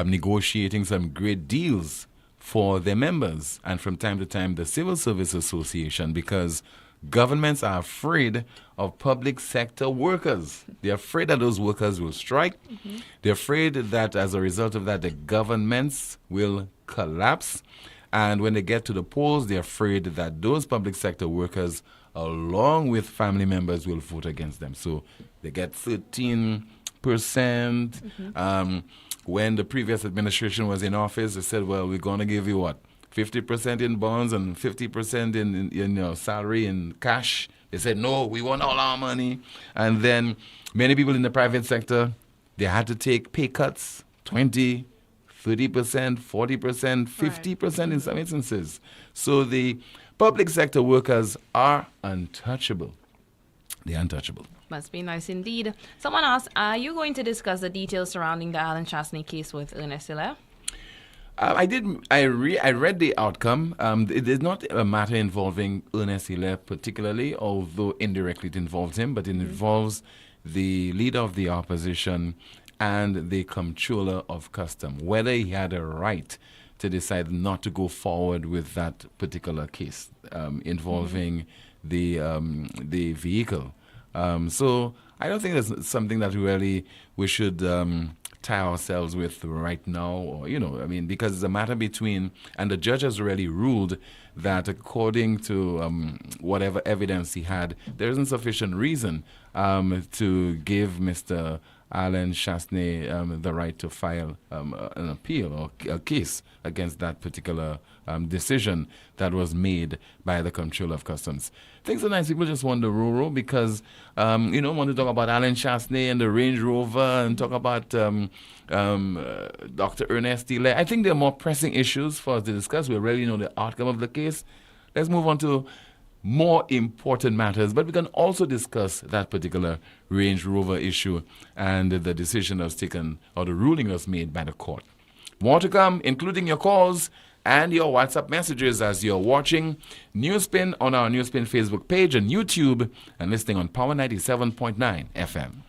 negotiating some great deals for their members, and from time to time the Civil Service Association, because governments are afraid of public sector workers. They're afraid that those workers will strike. They're afraid that as a result of that, the governments will collapse. And when they get to the polls, they're afraid that those public sector workers, along with family members, will vote against them. So they get 13%. When the previous administration was in office, they said, well, we're going to give you what? 50% in bonds and 50% in salary and cash. They said, no, we want all our money. And then many people in the private sector, they had to take pay cuts, 20, 30%, 40%, 50% in some instances. So the public sector workers are untouchable. They're untouchable. Must be nice indeed. Someone asked, are you going to discuss the details surrounding the Alan Chastney case with Ernest Hilaire? I did. I read the outcome. It is not a matter involving Ernest Hilaire particularly, although indirectly it involves him, but it involves the leader of the opposition and the comptroller of custom, whether he had a right to decide not to go forward with that particular case involving the vehicle. So I don't think that's something that we should tie ourselves with right now, or because it's a matter between, and the judge has already ruled that according to whatever evidence he had, there isn't sufficient reason to give Mr. Alan Chastney the right to file an appeal or a case against that particular decision that was made by the Comptroller of Customs. Things are nice. People just want the rural because, want to talk about Alan Chastney and the Range Rover and talk about Dr. Ernest Hilaire. I think there are more pressing issues for us to discuss. We already know the outcome of the case. Let's move on to more important matters, but we can also discuss that particular Range Rover issue and the decision that was taken, or the ruling that was made by the court. More to come, including your calls and your WhatsApp messages as you're watching NewsSpin on our NewsSpin Facebook page and YouTube, and listening on Power 97.9 FM.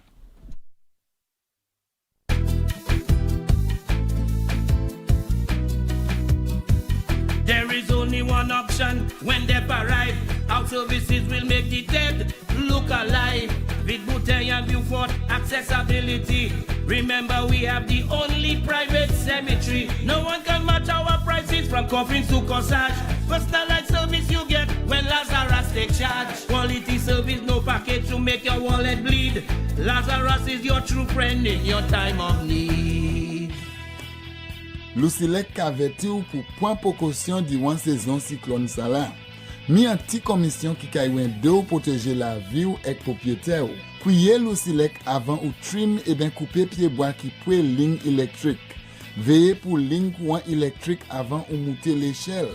There is only one option when they arrive. Our services will make the dead look alive. With Bouteille and Beaufort accessibility. Remember, we have the only private cemetery. No one can match our prices from coffins to corsage. Personalized service you get when Lazarus take charge. Quality service, no package to make your wallet bleed. Lazarus is your true friend in your time of need. Lucilec kaveti ou pour point précaution durant saison cyclone Salah. Mi an ti commission qui kaywen de ou protéger la vie ou ek propriétaire ou. Pouye Lucilec avant ou trim et ben couper pied bois qui pouye ligne électrique. Veillez pour ligne courant électrique avant ou monter l'échelle.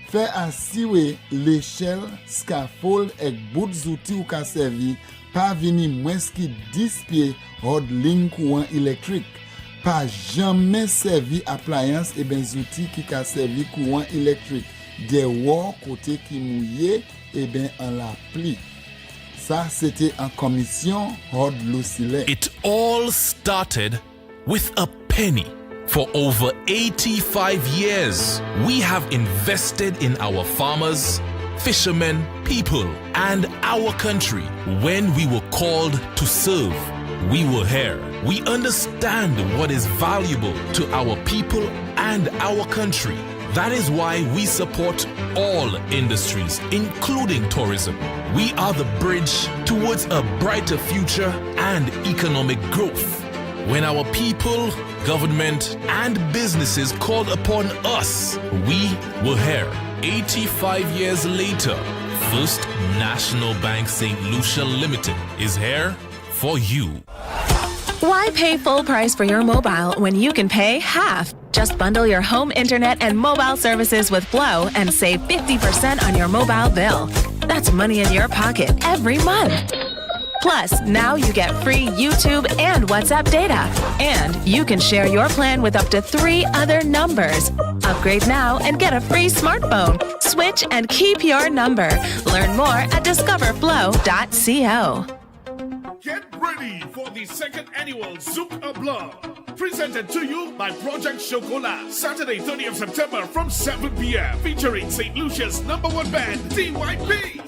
Fait assurer l'échelle, scaffold et bout d'outil ou ka servi pas vini moins qui 10 pieds hors ligne courant électrique. Pas jamais servi appliance et ben outils qui ka servi courant électrique. Des wall côté qui mouillé et ben en la pli. Ça c'était en commission hors Lucilec. It all started with a penny. For over 85 years, we have invested in our farmers, fishermen, people, and our country. When we were called to serve, we were here. We understand what is valuable to our people and our country. That is why we support all industries, including tourism. We are the bridge towards a brighter future and economic growth. When our people, government, and businesses called upon us, we were here. 85 years later, First National Bank St. Lucia Limited is here for you. Why pay full price for your mobile when you can pay half? Just bundle your home internet and mobile services with Flow and save 50% on your mobile bill. That's money in your pocket every month. Plus, now you get free YouTube and WhatsApp data. And you can share your plan with up to 3 other numbers. Upgrade now and get a free smartphone. Switch and keep your number. Learn more at discoverflow.co. Get ready for the second annual Zouk a Blanc, presented to you by Project Chocolat. Saturday, 30th September from 7 p.m. featuring St. Lucia's #1 band, DYP.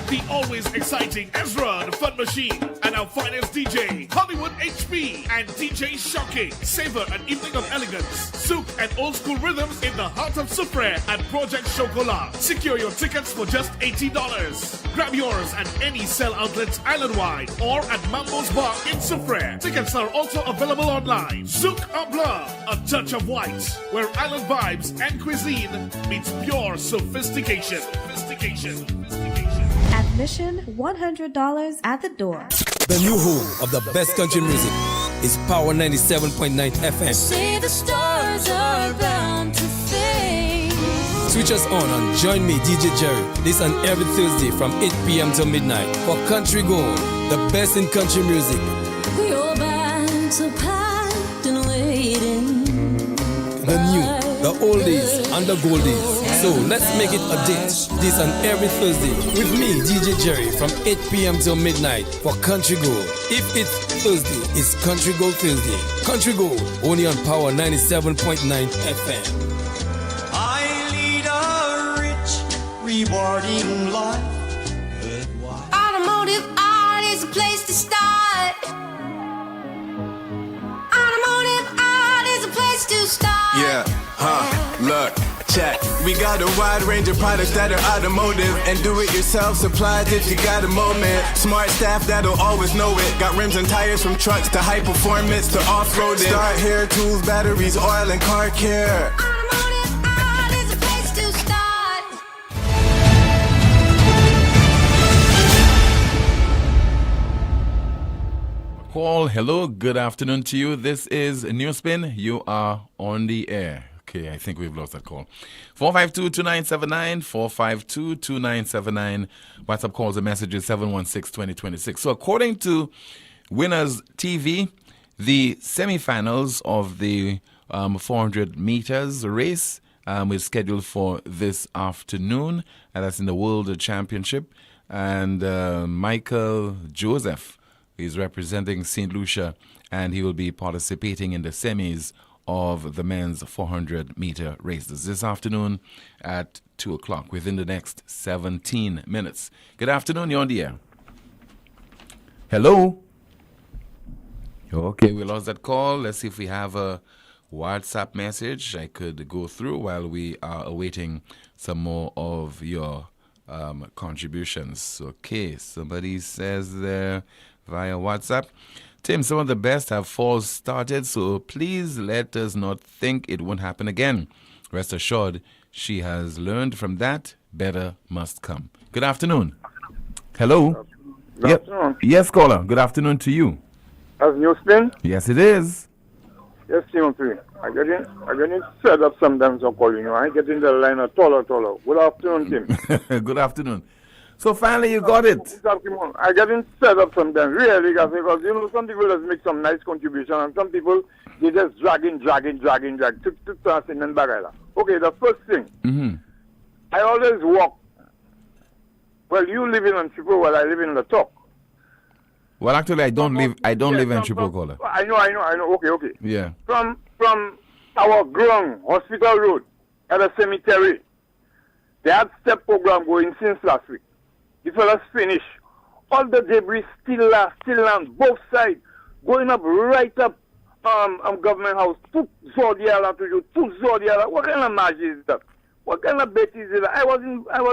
The always exciting Ezra, the Fun Machine, and our finest DJ, Hollywood HP, and DJ Shocking. Savor an evening of elegance, souk, and old school rhythms in the heart of Soufrière at Project Chocolat. Secure your tickets for just $80. Grab yours at any sell outlets island-wide or at Mambo's Bar in Soufrière. Tickets are also available online. Zouk a Blanc, a touch of white, where island vibes and cuisine meets pure sophistication. Admission $100 at the door. The new home of the best country music is Power 97.9 FM. Say the stars are bound to fade. Switch us on Join Me, DJ Jerry, this and every Thursday from 8 p.m. till midnight for Country Gold, the best in country music. Your bags are packed and waiting. The new, the oldies, and the goldies. So let's make it a date. This and every Thursday with me, DJ Jerry, from 8 p.m. till midnight for Country Gold. If it's Thursday, it's Country Gold Thursday. Country Gold, only on Power 97.9 FM. I lead a rich, rewarding life. Automotive art is a place to start. Automotive art is a place to start. Yeah, look, check. We got a wide range of products that are automotive and do-it-yourself supplies if you got a moment. Smart staff that'll always know it. Got rims and tires from trucks to high performance to off-roading. Start hair tools, batteries, oil, and car care. Automotive art is a place to start. Paul, hello, good afternoon to you. This is NewsSpin. You are on the air. Okay, I think we've lost that call. 452-2979, 452-2979. WhatsApp calls and messages 716-2026. So according to Winners TV, the semifinals of the 400 meters race is scheduled for this afternoon, and that's in the World Championship. And Michael Joseph is representing St. Lucia, and he will be participating in the semis of the men's 400-meter races this afternoon at 2 o'clock, within the next 17 minutes. Good afternoon, you're on the air. Hello? Okay, we lost that call. Let's see if we have a WhatsApp message I could go through while we are awaiting some more of your contributions. Okay, somebody says there via WhatsApp, Tim, some of the best have false started, so please let us not think it won't happen again. Rest assured, she has learned from that. Better must come. Good afternoon. Hello? Good afternoon. Yes, caller. Good afternoon to you. As NewsSpin? Yes, it is. Yes, Timothy. I get in set up sometimes I'm calling you. I get in the line of taller. Good afternoon, Tim. Good afternoon. So finally you got it. I get in set up sometimes, really, because some people just make some nice contribution and some people, they just drag. Okay, the first thing, I always walk. Well, you live in Antipo, while I live in the top. Well, actually, I don't live in Antipo, caller. I know. Okay. Yeah. From our ground, Hospital Road, at a cemetery, they had step program going since last week. The fellas finish. All the debris still on both sides, going up right up government house. What kind of magic is that? What kind of bet is it? I was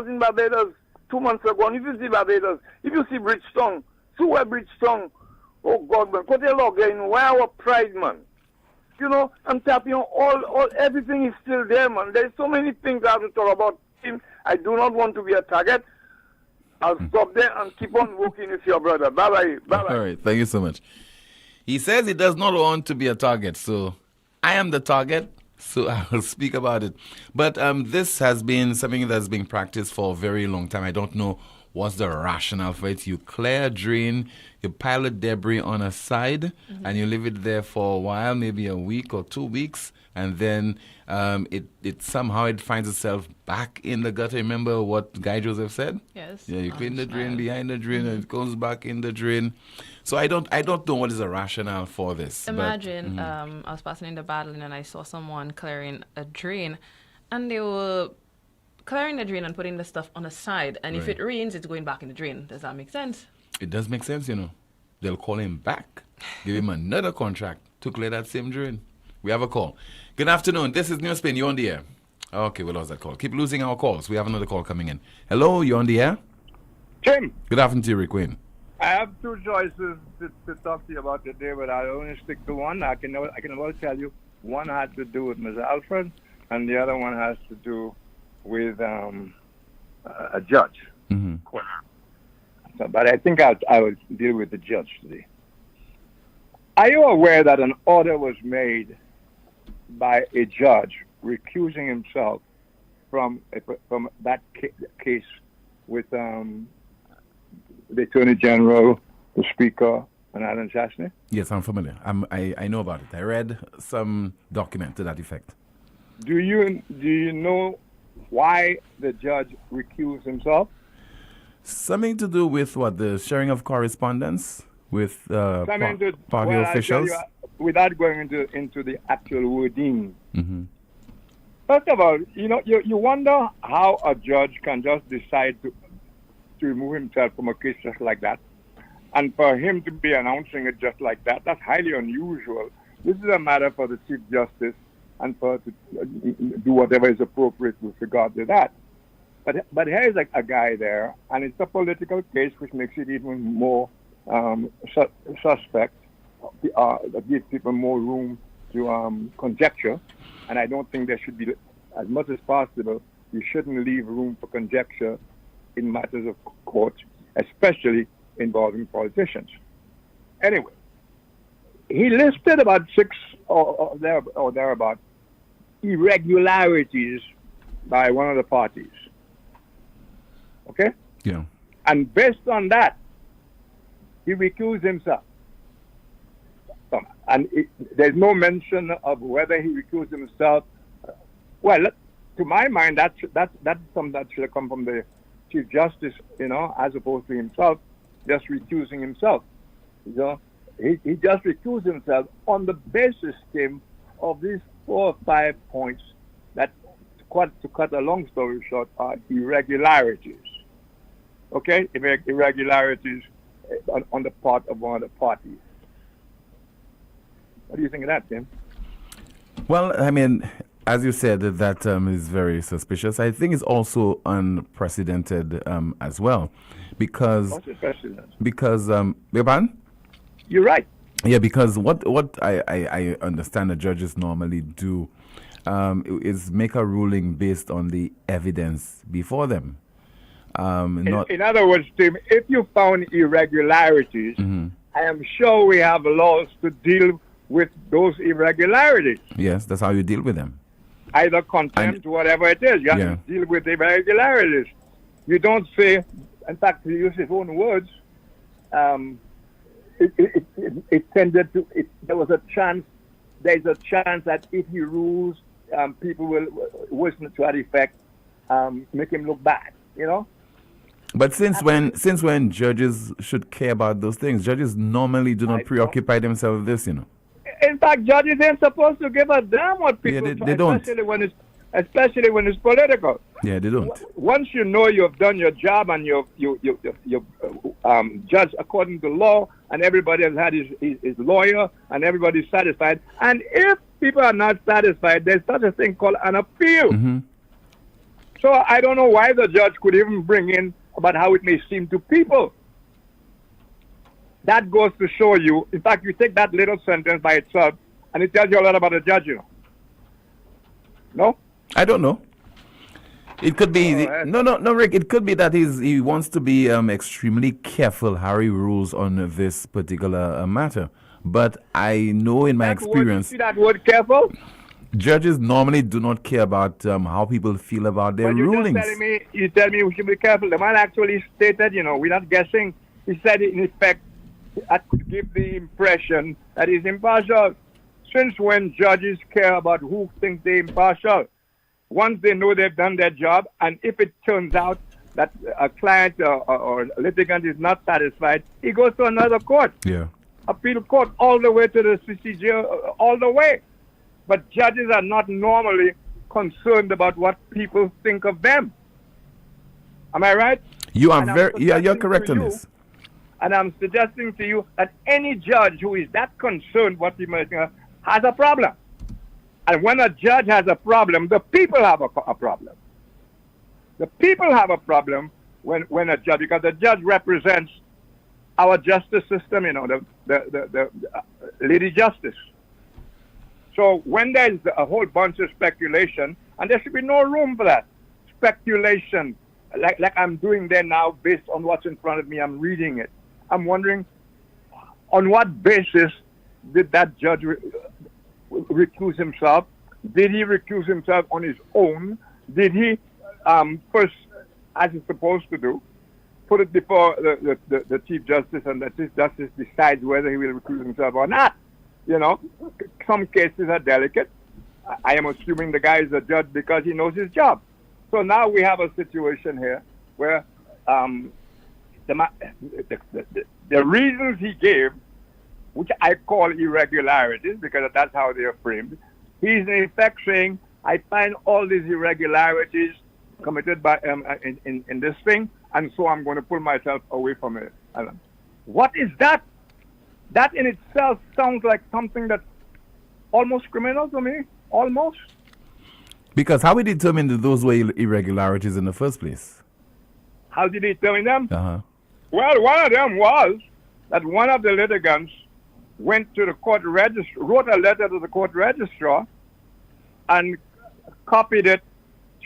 in Barbados 2 months ago. And if you see Barbados, if you see Bridgetown, Bridgetown, oh God, man, why our pride, man? You know, I'm tapping all everything is still there, man. There's so many things I have to talk about. I do not want to be a target. I'll stop there and keep on working with your brother. Bye-bye. All right. Thank you so much. He says he does not want to be a target, so I am the target, so I will speak about it. But this has been something that's been practiced for a very long time. I don't know what's the rationale for it? You clear a drain, you pile the debris on a side, and you leave it there for a while, maybe a week or 2 weeks, and then it somehow it finds itself back in the gutter. Remember what Guy Joseph said? Yes. Yeah, you clean the drain behind the drain, and it goes back in the drain. So I don't know what is the rationale for this. Imagine I was passing in the battle and I saw someone clearing a drain, and they were clearing the drain and putting the stuff on the side. And if it rains, it's going back in the drain. Does that make sense? It does make sense, They'll call him back, give him another contract to clear that same drain. We have a call. Good afternoon. This is NewsSpin. You're on the air. Okay, we lost that call. Keep losing our calls. We have another call coming in. Hello, you're on the air? Tim. Good afternoon to you, Rick Quinn. I have two choices to talk to you about today, but I'll only stick to one. I can only tell you one has to do with Ms. Alfred, and the other one has to do with a judge. So, but I think I will deal with the judge today. Are you aware that an order was made by a judge recusing himself from that case with the Attorney General, the Speaker, and Alan Chasney? Yes, I'm familiar. I know about it. I read some document to that effect. Do you know why the judge recused himself? Something to do with what, the sharing of correspondence with party officials? Without going into the actual wording. First of all, you wonder how a judge can just decide to remove himself from a case just like that. And for him to be announcing it just like that, that's highly unusual. This is a matter for the Chief Justice and for to do whatever is appropriate with regard to that. But here is a guy there, and it's a political case, which makes it even more suspect. That gives people more room to conjecture, and I don't think there should be, as much as possible, you shouldn't leave room for conjecture in matters of court, especially involving politicians. Anyway, he listed about 6 or thereabout irregularities by one of the parties. Okay? Yeah. And based on that, he recused himself. And there's no mention of whether he recused himself. Well, to my mind, that's something that should have come from the Chief Justice, as opposed to himself just recusing himself. He just recused himself on the basis, Tim, of these 4 or 5 points that, to cut a long story short, are irregularities. Okay? Irregularities on the part of one of the parties. What do you think of that, Tim? Well, I mean, as you said, that is very suspicious. I think it's also unprecedented as well, because you're right. Yeah, because what I understand the judges normally do is make a ruling based on the evidence before them. In other words, Tim, if you found irregularities, I am sure we have laws to deal with those irregularities. Yes, that's how you deal with them. Either contempt, whatever it is. You have to deal with irregularities. You don't say, in fact, to use his own words, it tended to, there was a chance, there's a chance that if he rules, people will listen to that effect, make him look bad, But since when judges should care about those things? Judges normally do not preoccupy themselves with this, In fact, judges ain't supposed to give a damn what people they don't. Especially when it's political. Yeah, they don't. Once you know you've done your job and you've judged according to law, and everybody has had his lawyer, and everybody's satisfied. And if people are not satisfied, there's such a thing called an appeal. So I don't know why the judge could even bring in about how it may seem to people. That goes to show you, in fact, you take that little sentence by itself, and it tells you a lot about the judge, No? I don't know. It could be no, Rick. It could be that he wants to be extremely careful how he rules on this particular matter. But I know in my experience, see that word careful? judges normally do not care about how people feel about their But you're rulings. just you tell me we should be careful. The man actually stated, we're not guessing. He said, in effect, that could give the impression that he's impartial. Since when judges care about who thinks they're impartial? Once they know they've done their job, and if it turns out that a client or litigant is not satisfied, he goes to another court. Yeah. Appeal court, all the way to the CCJ, all the way. But judges are not normally concerned about what people think of them. Am I right? You are you're correct on this. And I'm suggesting to you that any judge who is that concerned what people think has a problem. And when a judge has a problem, the people have a problem. The people have a problem when a judge, because the judge represents our justice system, the Lady Justice. So when there's a whole bunch of speculation, and there should be no room for that speculation, like I'm doing there now, based on what's in front of me, I'm reading it. I'm wondering, on what basis did that judge recuse himself? Did he recuse himself on his own? Did he first, as he's supposed to do, put it before the Chief Justice, and the Chief Justice decides whether he will recuse himself or not? Some cases are delicate. I am assuming the guy is a judge because he knows his job. So now we have a situation here where the reasons he gave, which I call irregularities because that's how they are framed, he's in effect saying, I find all these irregularities committed by in this thing, and so I'm going to pull myself away from it. What is that? That in itself sounds like something that's almost criminal to me. Almost. Because how we determined that those were irregularities in the first place? How did he determine them? Uh-huh. Well, one of them was that one of the litigants went to the court registrar, wrote a letter to the court registrar, and copied it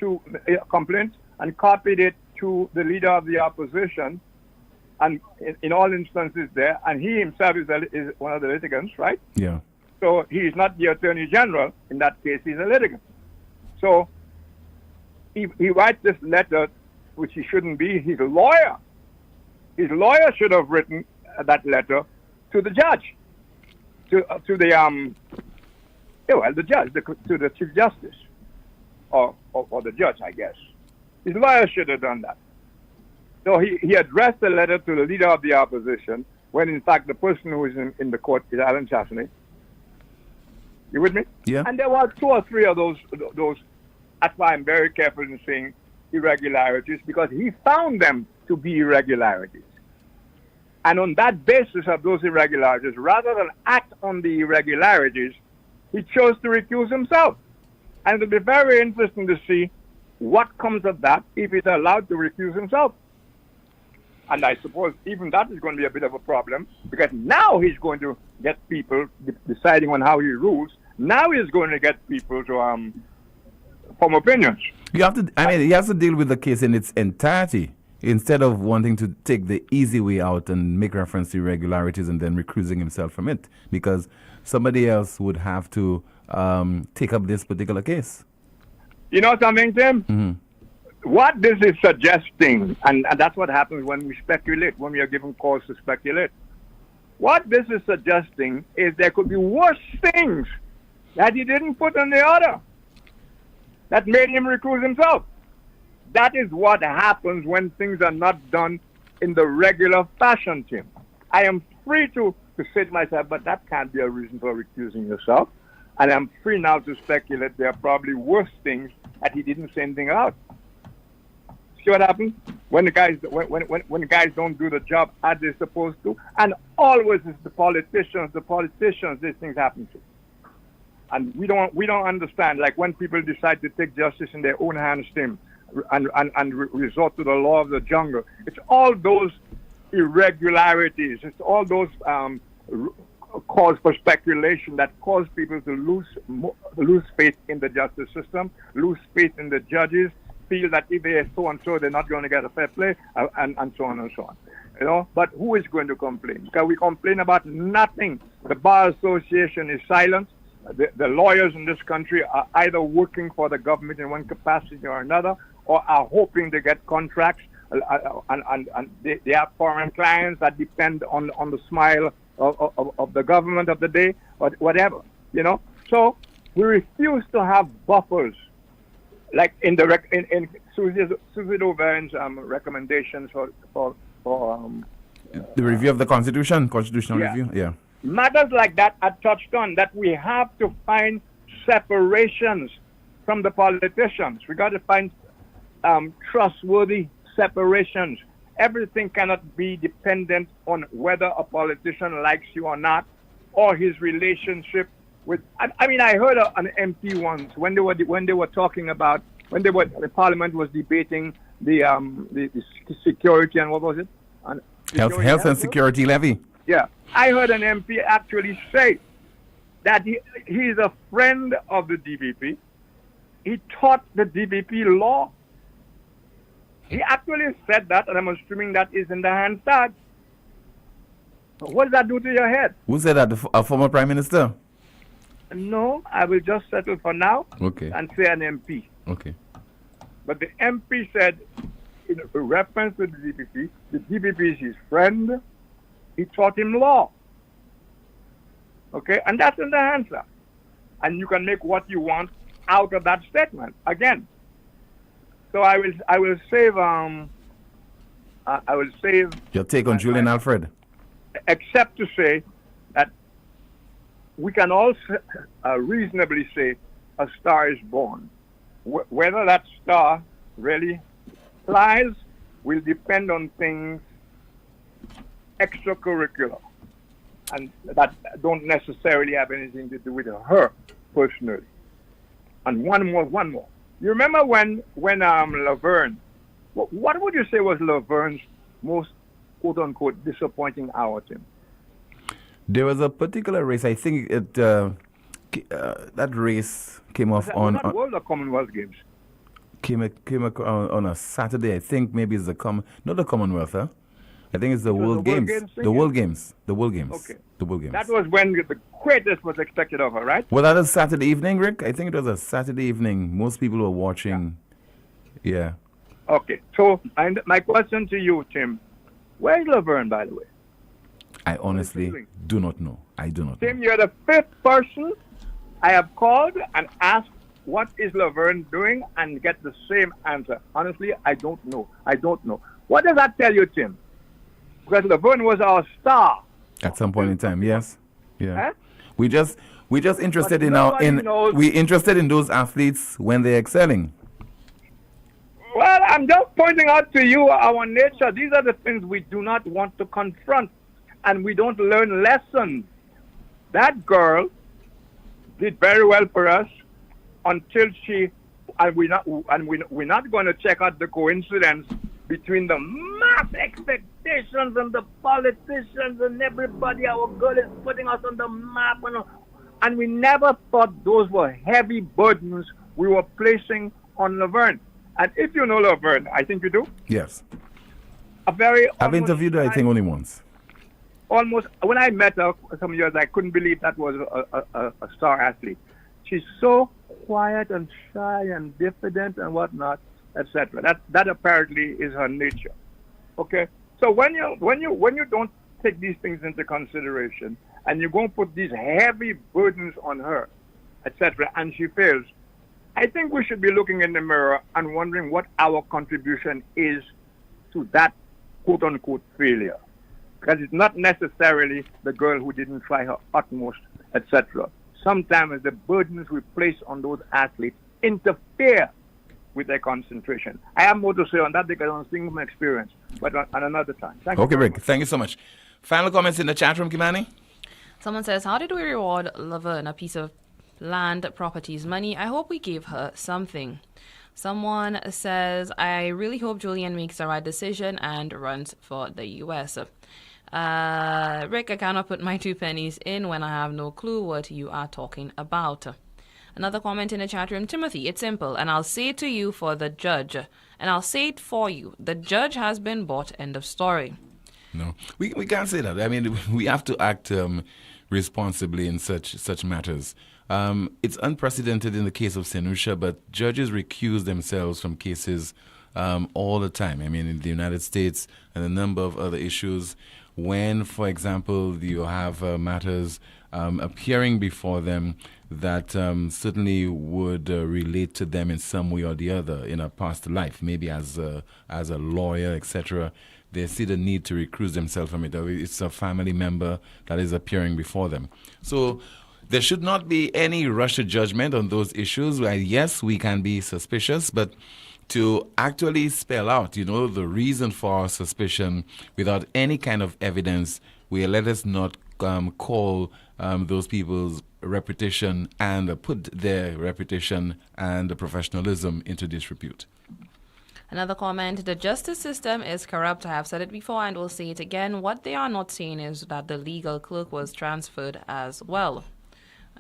to a complaint, and copied it to the leader of the opposition, and in all instances there, and he himself is one of the litigants, right? Yeah. So he is not the Attorney General. In that case, he's a litigant. So he writes this letter, which he shouldn't be. He's a lawyer. His lawyer should have written that letter to the judge, to the judge, to the Chief Justice, or the judge, I guess. His lawyer should have done that. So he addressed the letter to the leader of the opposition, when in fact the person who is in the court is Alan Chastney. You with me? Yeah. And there were 2 or 3 of those. That's why I'm very careful in saying irregularities, because he found them to be irregularities. And on that basis of those irregularities, rather than act on the irregularities, he chose to recuse himself. And it'll be very interesting to see what comes of that if he's allowed to recuse himself. And I suppose even that is going to be a bit of a problem, because now he's going to get people deciding on how he rules. Now he's going to get people to form opinions. He has to deal with the case in its entirety, instead of wanting to take the easy way out and make reference to irregularities and then recusing himself from it, because somebody else would have to take up this particular case. You know something, Tim? Mm-hmm. What this is suggesting, and that's what happens when we speculate, when we are given cause to speculate. What this is suggesting is there could be worse things that he didn't put on the order that made him recuse himself. That is what happens when things are not done in the regular fashion, Tim. I am free to say to myself, but that can't be a reason for recusing yourself. And I'm free now to speculate there are probably worse things that he didn't say anything about. See what happens when the guys when guys don't do the job as they're supposed to, and always it's the politicians these things happen to, and we don't understand. Like when people decide to take justice in their own hands, Tim, and resort to the law of the jungle. It's all those irregularities. It's all those cause for speculation that cause people to lose faith in the justice system, lose faith in the judges, feel that if they are so and so, they're not going to get a fair play, and so on and so on. But who is going to complain? Because we complain about nothing. The Bar Association is silent. the lawyers in this country are either working for the government in one capacity or another, or are hoping to get contracts, and they have foreign clients that depend on the smile of the government of the day, or whatever, you know. So we refuse to have buffers, like in Susie Auvern's recommendations for the review of the constitutional review. Yeah. Matters like that are touched on, that we have to find separations from the politicians. We got to find trustworthy separations. Everything cannot be dependent on whether a politician likes you or not, or his relationship with. I mean, I heard an MP once when they were talking about the Parliament was debating the security and what was it? Health and security levy. Yeah, I heard an MP actually say that he's a friend of the DBP. He taught the DBP law. He actually said that, and I'm assuming that is in the Hansard. What does that do to your head? Who said that? A former Prime Minister? No, I will just settle for now and say an MP. Okay. But the MP said, in reference to the DBP is his friend. He taught him law. Okay, and that's in the answer. And you can make what you want out of that statement. Again. So I will save your take on Julian Alfred. Except to say that we can all reasonably say a star is born. Whether that star really flies will depend on things extracurricular, and that don't necessarily have anything to do with her personally. And one more. You remember when Laverne, what would you say was Laverne's most quote-unquote disappointing hour, Tim? There was a particular race, I think that race came off on World or Commonwealth Games? Came on a Saturday. I think maybe it's not the Commonwealth, huh? I think it's the World Games. The World Games. Okay. The World Games. That was when the greatest was expected of her, right? Well, that was Saturday evening, Rick. I think it was a Saturday evening. Most people were watching. Yeah. Okay. So, and my question to you, Tim, where's Laverne, by the way? I honestly do not know. I do not know. Tim, you're the fifth person I have called and asked what is Laverne doing and get the same answer. Honestly, I don't know. What does that tell you, Tim? Because Laverne was our star at some point in time. Yes, yeah. Huh? We just interested we interested in those athletes when they're excelling. Well, I'm just pointing out to you our nature. These are the things we do not want to confront, and we don't learn lessons. That girl did very well for us until we're not going to check out the coincidence between the mass expectations and the politicians and everybody. Our girl is putting us on the map, and we never thought those were heavy burdens we were placing on Laverne. And if you know Laverne, I think you do. Yes. I've interviewed her, I think, only once. Almost, when I met her some years, I couldn't believe that was a star athlete. She's so quiet and shy and diffident and whatnot, etc. That apparently is her nature. Okay, so when you don't take these things into consideration and you're going to put these heavy burdens on her, etc., and she fails, I think we should be looking in the mirror and wondering what our contribution is to that quote-unquote failure. Because it's not necessarily the girl who didn't try her utmost, etc. Sometimes the burdens we place on those athletes interfere with their concentration. I have more to say on that because I'm speaking from experience, but on another time. Thank you. Okay, Rick. Thank you so much. Final comments in the chat room, Kimani? Someone says, how did we reward Laverne a piece of land, properties, money? I hope we gave her something. Someone says, I really hope Julian makes the right decision and runs for the U.S. Rick, I cannot put my 2 pennies in when I have no clue what you are talking about. Another comment in the chat room, Timothy, it's simple, and I'll say it to you for the judge, and I'll say it for you. The judge has been bought, end of story. No, we can't say that. I mean, we have to act responsibly in such matters. It's unprecedented in the case of St. Lucia, but judges recuse themselves from cases all the time. I mean, in the United States and a number of other issues, when, for example, you have matters appearing before them that certainly would relate to them in some way or the other in a past life, maybe as a lawyer, etc. They see the need to recuse themselves from it. It's a family member that is appearing before them. So there should not be any rush to judgment on those issues. Well, yes, we can be suspicious, but to actually spell out, the reason for our suspicion without any kind of evidence, let us not call those people's reputation and put their reputation and professionalism into disrepute. Another comment, the justice system is corrupt. I have said it before and will say it again. What they are not saying is that the legal clerk was transferred as well.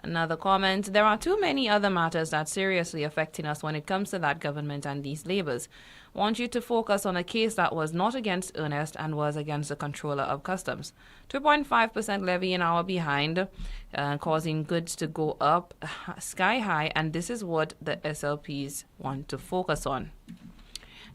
Another comment, there are too many other matters that seriously affecting us when it comes to that government and these labors. Want you to focus on a case that was not against Ernest and was against the controller of customs. 2.5% levy in our behind, causing goods to go up sky high, and this is what the SLPs want to focus on.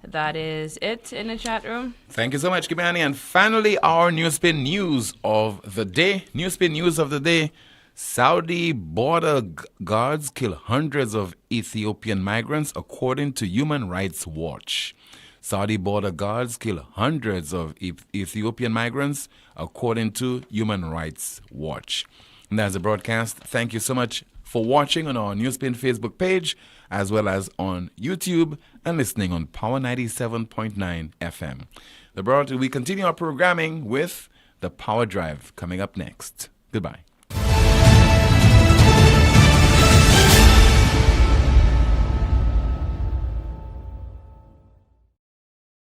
That is it in the chat room. Thank you so much, Kimani. And finally, our NewsSpin news of the day. NewsSpin news of the day. Saudi border guards kill hundreds of Ethiopian migrants, according to Human Rights Watch. Saudi border guards kill hundreds of Ethiopian migrants, according to Human Rights Watch. And that's the broadcast. Thank you so much for watching on our NewsSpin Facebook page, as well as on YouTube and listening on Power 97.9 FM. We continue our programming with the Power Drive coming up next. Goodbye.